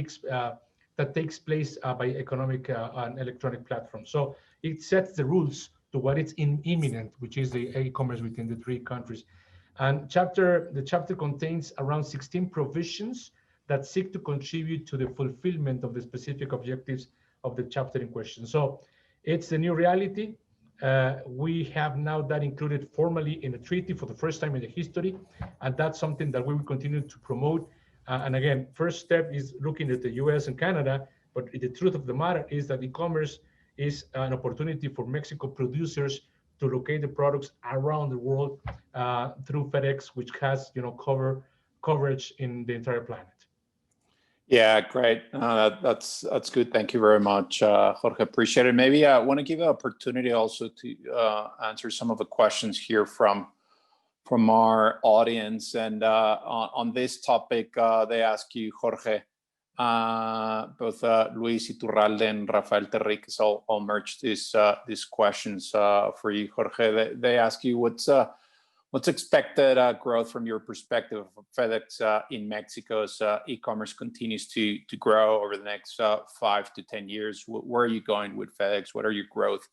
takes place by economic and electronic platforms. So it sets the rules to what is imminent, which is the e-commerce within the three countries. And the chapter contains around 16 provisions that seek to contribute to the fulfillment of the specific objectives of the chapter in question. So it's the new reality. We have now that included formally in a treaty for the first time in the history, and that's something that we will continue to promote. And again, first step is looking at the US and Canada, but the truth of the matter is that e-commerce is an opportunity for Mexico producers to locate the products around the world through FedEx, which has coverage in the entire planet. Yeah, great. That's good. Thank you very much, Jorge. Appreciate it. Maybe I want to give an opportunity also to answer some of the questions here from our audience. And on this topic, they ask you, Jorge, both Luis Iturralde and Rafael Terriquez all merged these questions for you, Jorge. They ask you what's expected growth from your perspective of FedEx in Mexico as e-commerce continues to grow over the next 5 to 10 years? Where are you going with FedEx? What are your growth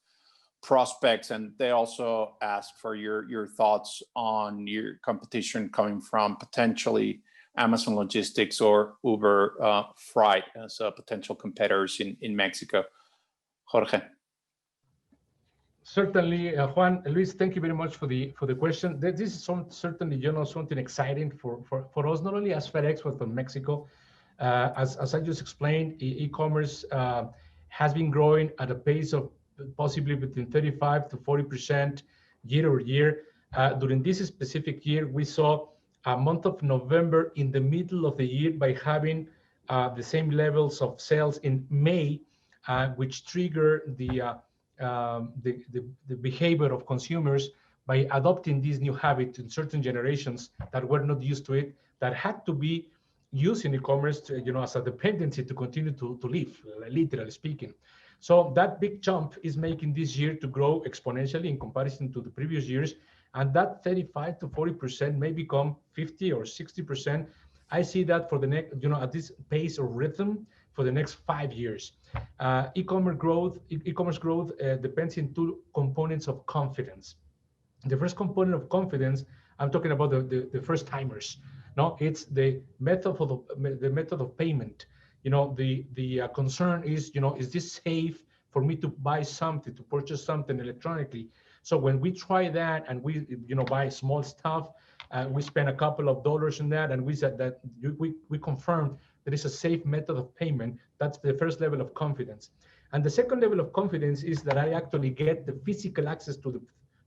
prospects? And they also ask for your thoughts on your competition coming from potentially Amazon Logistics or Uber Freight as potential competitors in Mexico. Jorge. Certainly, Juan, Luis, thank you very much for the question. This is certainly something exciting for us, not only as FedEx but for Mexico. As I just explained, e-commerce has been growing at a pace of possibly between 35 to 40% year over year. During this specific year, we saw a month of November in the middle of the year by having the same levels of sales in May, which trigger the behavior of consumers by adopting these new habits in certain generations that were not used to it, that had to be used in e-commerce, as a dependency to continue to live, literally speaking. So that big jump is making this year to grow exponentially in comparison to the previous years, and that 35 to 40% may become 50 or 60%. I see that for the next, at this pace or rhythm for the next 5 years. E-commerce growth depends on two components of confidence. The first component of confidence, I'm talking about the first timers. No, it's the method of payment. The concern is, is this safe for me to buy something, to purchase something electronically? So when we try that and we, buy small stuff, we spend a couple of dollars on that, and we said that we confirmed that it's a safe method of payment. That's the first level of confidence. And the second level of confidence is that I actually get the physical access to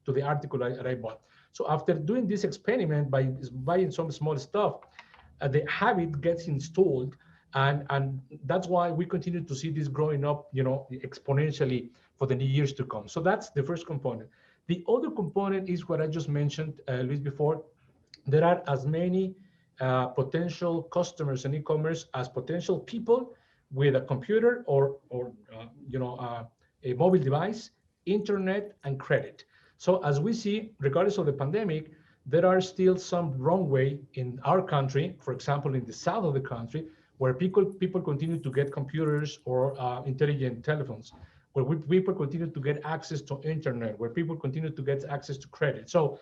the article that I bought. So after doing this experiment by buying some small stuff, the habit gets installed, and that's why we continue to see this growing up, exponentially for the years to come. So that's the first component. The other component is what I just mentioned, Luis, before. There are as many potential customers in e-commerce as potential people with a computer or a mobile device, internet, and credit. So as we see, regardless of the pandemic, there are still some runway in our country, for example, in the south of the country, where people continue to get computers or intelligent telephones, where people continue to get access to internet, where people continue to get access to credit. So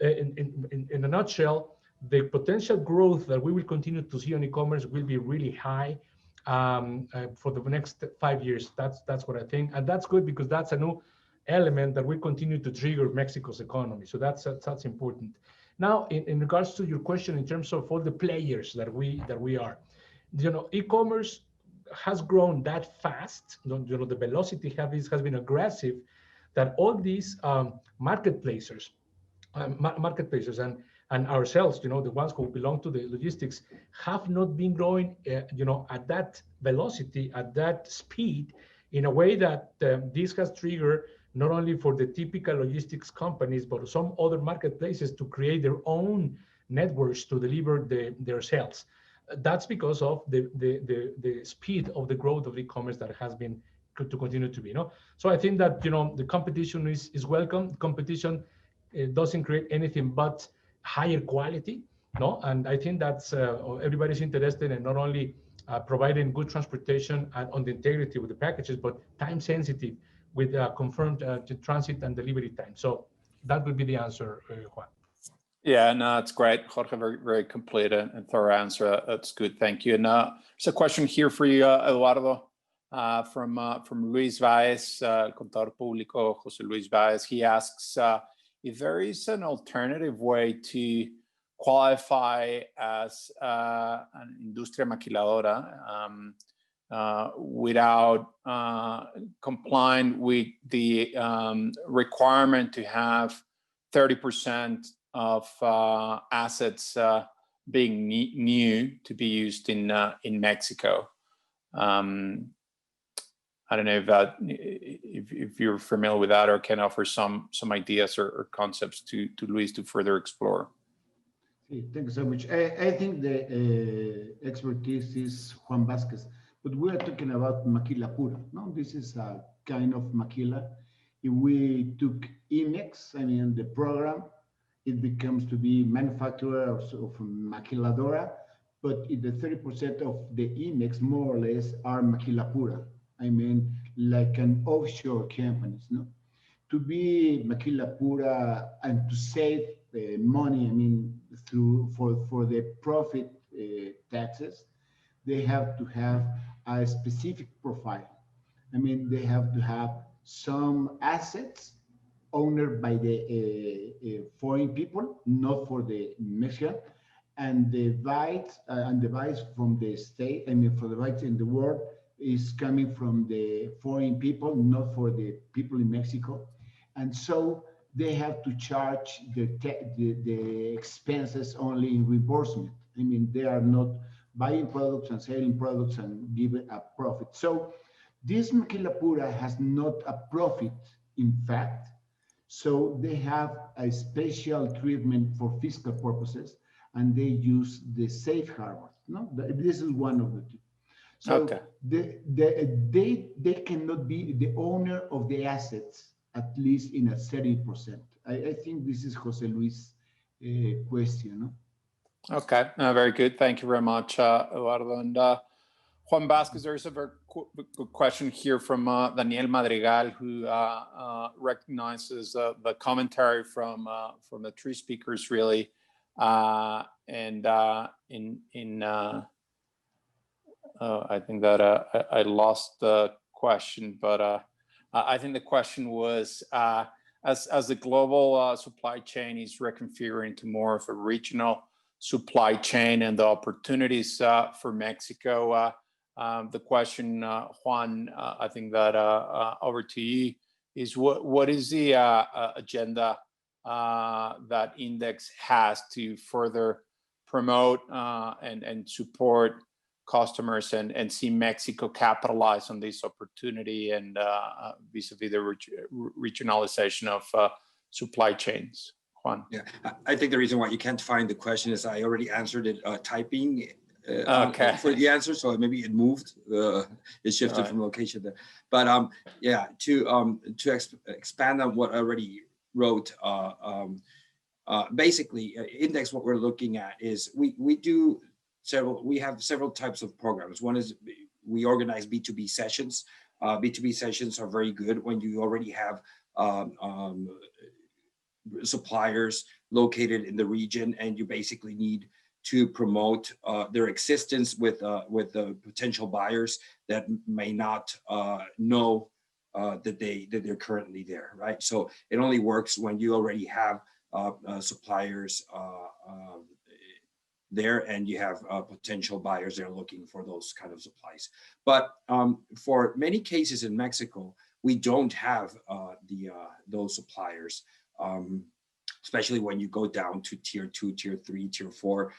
in a nutshell, the potential growth that we will continue to see on e-commerce will be really high for the next 5 years. That's what I think. And that's good because that's a new element that will continue to trigger Mexico's economy. So that's important. Now, in regards to your question, in terms of all the players that we are, e-commerce has grown that fast. The velocity has been aggressive, that all these marketplaces and ourselves, the ones who belong to the logistics, have not been growing, at that velocity, at that speed, in a way that this has triggered not only for the typical logistics companies, but some other marketplaces to create their own networks to deliver their sales. That's because of the speed of the growth of e-commerce that has been to continue to be. So I think that the competition is welcome. Competition doesn't create anything but higher quality. And I think that's everybody's interested in not only providing good transportation and on the integrity with the packages, but time sensitive with confirmed transit and delivery time. So that would be the answer, Juan. Yeah, no, it's great, Jorge. Very, very complete and thorough answer. That's good. Thank you. And there's a question here for you, Eduardo, from Luis Baez, contador público, José Luis Baez. He asks if there is an alternative way to qualify as an industria maquiladora without complying with the requirement to have 30% of assets being new to be used in Mexico. I don't know if you're familiar with that or can offer some ideas or concepts to Luis to further explore. Thank you so much. I think the expertise is Juan Vasquez, but we are talking about maquila pura. No, this is a kind of maquila. If we took IMEX, the program, it becomes to be manufacturer of maquiladora, but the 30% of the IMEX more or less are maquila pura. Like an offshore companies, no? To be maquila pura and to save money, for the profit taxes, they have to have a specific profile. They have to have some assets owned by the foreign people, not for the Mexican, and the bites from the state, for the bites in the world is coming from the foreign people, not for the people in Mexico. And so they have to charge the expenses only in reimbursement. They are not buying products and selling products and give a profit. So this Maquila has not a profit, in fact. So they have a special treatment for fiscal purposes, and they use the safe harbor. No, this is one of the two. So Okay. they cannot be the owner of the assets, at least in a 30%. I think this is Jose Luis' question. No? Okay, very good. Thank you very much, Eduardo. And Juan Vasquez, there's a very good question here from Daniel Madrigal, who recognizes the commentary from the three speakers, really. I think that I lost the question, but I think the question was, as the global supply chain is reconfiguring to more of a regional supply chain and the opportunities for Mexico, the question, Juan, I think that over to you, is what is the agenda that Index has to further promote and support customers and see Mexico capitalize on this opportunity and vis-a-vis the regionalization of supply chains? Juan. Yeah, I think the reason why you can't find the question is I already answered it typing okay. for the answer, so maybe it moved, it shifted from location there. But yeah, to expand on what I already wrote, basically, Index, what we're looking at is we have several types of programs. One is we organize B2B sessions. B2B sessions are very good when you already have suppliers located in the region, and you basically need to promote their existence with the potential buyers that may not know that they're currently there, right? So it only works when you already have suppliers there, and you have potential buyers that are looking for those kind of supplies. But for many cases in Mexico, we don't have those suppliers. Especially when you go down to tier 2, tier 3, tier 4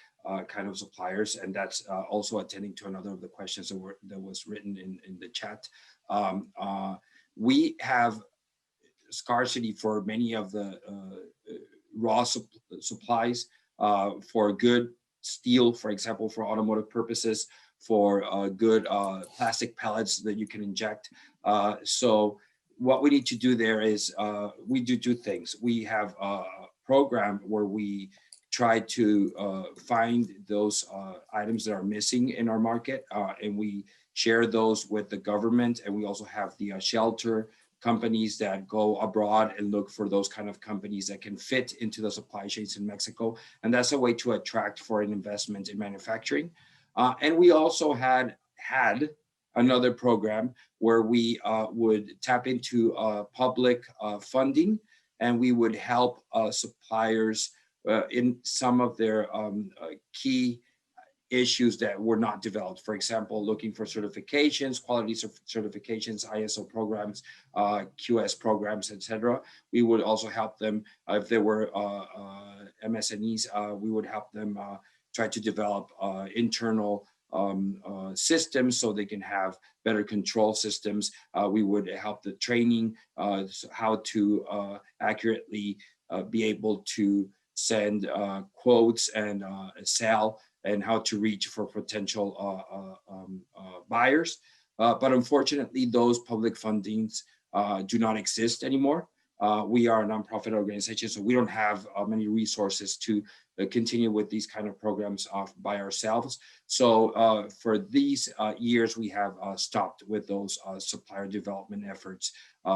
kind of suppliers. And that's also attending to another of the questions that was written in the chat. We have scarcity for many of the raw supplies for good steel, for example, for automotive purposes, for good plastic pellets that you can inject. So what we need to do there is we do two things. We have a program where we try to find those items that are missing in our market, and we share those with the government. And we also have the shelter companies that go abroad and look for those kind of companies that can fit into the supply chains in Mexico. And that's a way to attract foreign investment in manufacturing. And we also had another program where we would tap into public funding, and we would help suppliers in some of their key issues that were not developed. For example, looking for certifications, quality certifications, ISO programs, QS programs, etc. We would also help them if there were MSMEs. We would help them try to develop internal systems so they can have better control systems. We would help the training, how to accurately be able to send quotes and sell, and how to reach for potential buyers. But unfortunately, those public fundings do not exist anymore. We are a nonprofit organization, so we don't have many resources to continue with these kind of programs by ourselves. So for these years, we have stopped with those supplier development efforts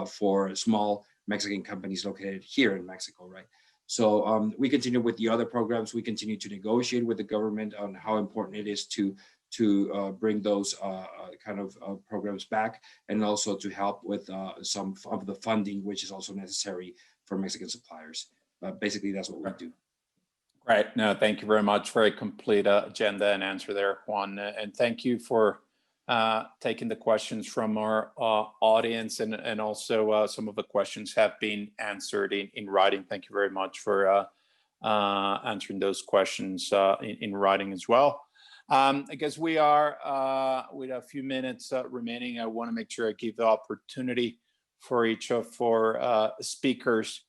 for small Mexican companies located here in Mexico, right? So we continue with the other programs. We continue to negotiate with the government on how important it is to bring those kind of programs back, and also to help with some of the funding, which is also necessary for Mexican suppliers. Basically, that's what we do. Right. No, thank you very much. Very complete agenda and answer there, Juan. And thank you for taking the questions from our audience, and also some of the questions have been answered in writing. Thank you very much for answering those questions in writing as well. I guess we are with a few minutes remaining. I want to make sure I give the opportunity for each of our speakers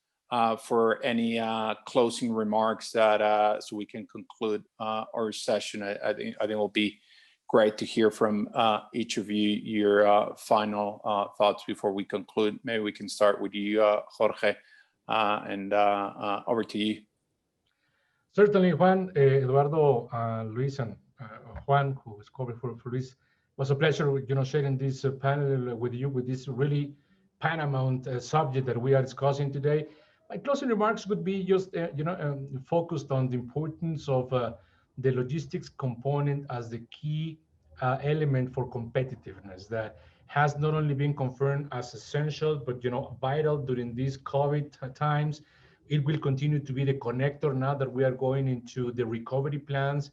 for any closing remarks that so we can conclude our session. I think it will be great to hear from each of you your final thoughts before we conclude. Maybe we can start with you, Jorge, and over to you. Certainly, Juan, Eduardo, Luis, and Juan, who is covering for Luis, it was a pleasure, sharing this panel with you with this really paramount subject that we are discussing today. My closing remarks would be just, focused on the importance of the logistics component as the key element for competitiveness that has not only been confirmed as essential, but vital during these COVID times. It will continue to be the connector now that we are going into the recovery plans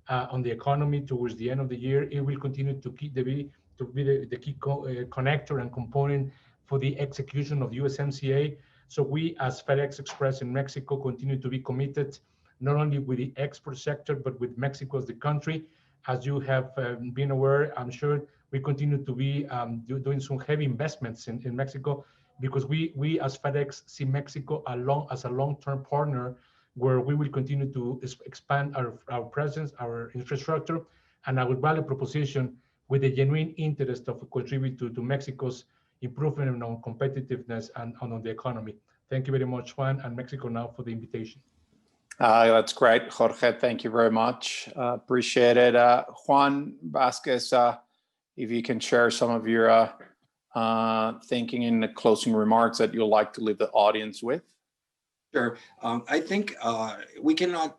on the economy towards the end of the year. It will continue to be the key connector and component for the execution of USMCA. So we, as FedEx Express in Mexico, continue to be committed not only with the export sector, but with Mexico as the country. As you have been aware, I'm sure we continue to be doing some heavy investments in Mexico, because we as FedEx see Mexico as a long-term partner, where we will continue to expand our presence, our infrastructure, and our value proposition with a genuine interest of contribute to Mexico's improvement on competitiveness and on the economy. Thank you very much, Juan, and MEXICONOW for the invitation. That's great, Jorge. Thank you very much. Appreciate it. Juan Vasquez, if you can share some of your thinking in the closing remarks that you'd like to leave the audience with. Sure. I think we cannot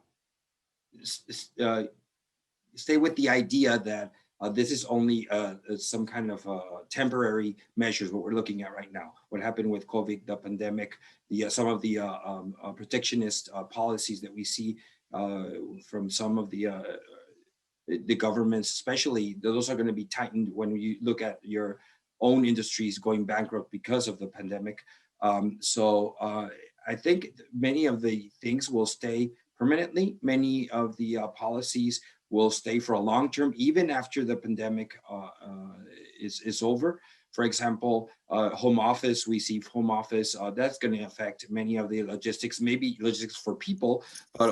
stay with the idea that this is only some kind of temporary measures, what we're looking at right now. What happened with COVID, the pandemic, some of the protectionist policies that we see from some of the governments, especially, those are going to be tightened when you look at your own industries going bankrupt because of the pandemic. So I think many of the things will stay permanently. Many of the policies will stay for a long term, even after the pandemic is over. For example, home office, we see home office, that's going to affect many of the logistics, maybe logistics for people, but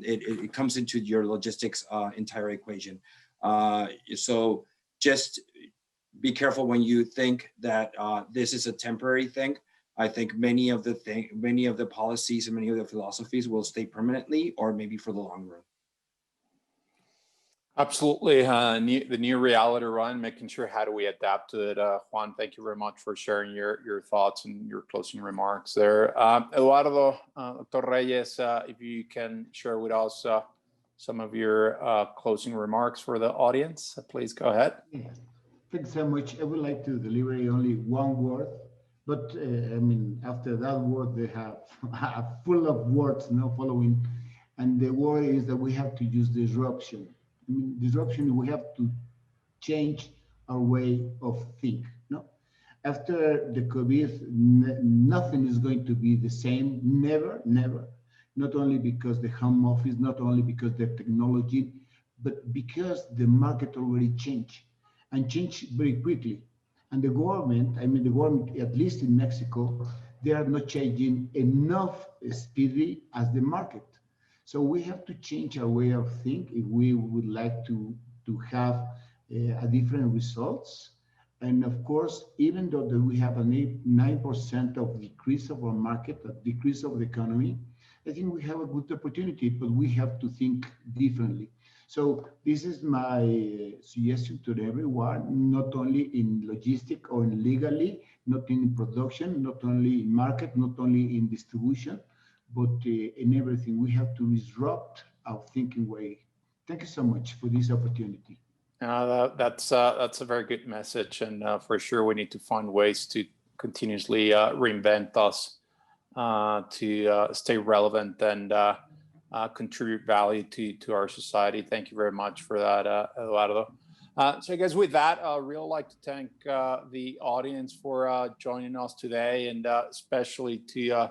it comes into your logistics entire equation. So just be careful when you think that this is a temporary thing. I think many of the policies and many of the philosophies will stay permanently, or maybe for the long run. Absolutely. The new reality, Ryan, making sure how do we adapt to it. Juan, thank you very much for sharing your thoughts and your closing remarks there. Eduardo, Dr. Reyes, if you can share with us some of your closing remarks for the audience, please go ahead. Yeah. Thanks so much. I would like to deliver only one word, but I mean, after that word, they have full of words now following. And the word is that we have to use disruption. I mean, disruption, we have to change our way of think. No, after the COVID, nothing is going to be the same. Never, never. Not only because the home office, not only because the technology, but because the market already changed and changed very quickly. And the government, the government, at least in Mexico, they are not changing enough speedily as the market. So we have to change our way of thinking if we would like to have a different results. And of course, even though that we have a 9% of decrease of our market, a decrease of the economy, I think we have a good opportunity, but we have to think differently. So this is my suggestion to everyone, not only in logistic or in legally, not in production, not only in market, not only in distribution, but in everything. We have to disrupt our thinking way. Thank you so much for this opportunity. That's a very good message, and for sure we need to find ways to continuously reinvent us to stay relevant and contribute value to our society. Thank you very much for that, Eduardo. So I guess with that, I'd really like to thank the audience for joining us today, and especially to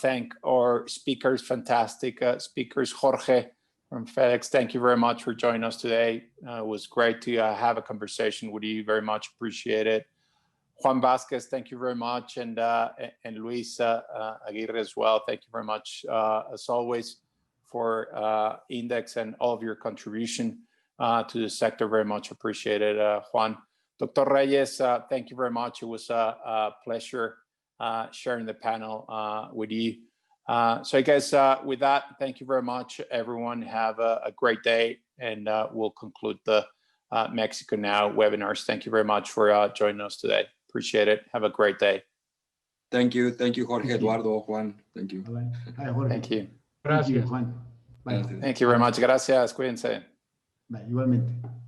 thank our speakers, fantastic speakers, Jorge from FedEx. Thank you very much for joining us today. It was great to have a conversation with you. Very much appreciate it. Juan Vasquez, thank you very much. And Luis Aguirre as well. Thank you very much, as always, for Index and all of your contribution to the sector. Very much appreciated, Juan. Dr. Reyes, thank you very much. It was a pleasure sharing the panel with you. So I guess with that, thank you very much, everyone. Have a great day, and we'll conclude the Mexico Now webinars. Thank you very much for joining us today. Appreciate it. Have a great day. Thank you, Jorge, Thank you. Eduardo, Juan. Thank you. Bye. Hi, Jorge. Thank you. Thank you, Gracias. Juan. Bye. Thank you very much. Gracias. Cuídense. Bye. Igualmente.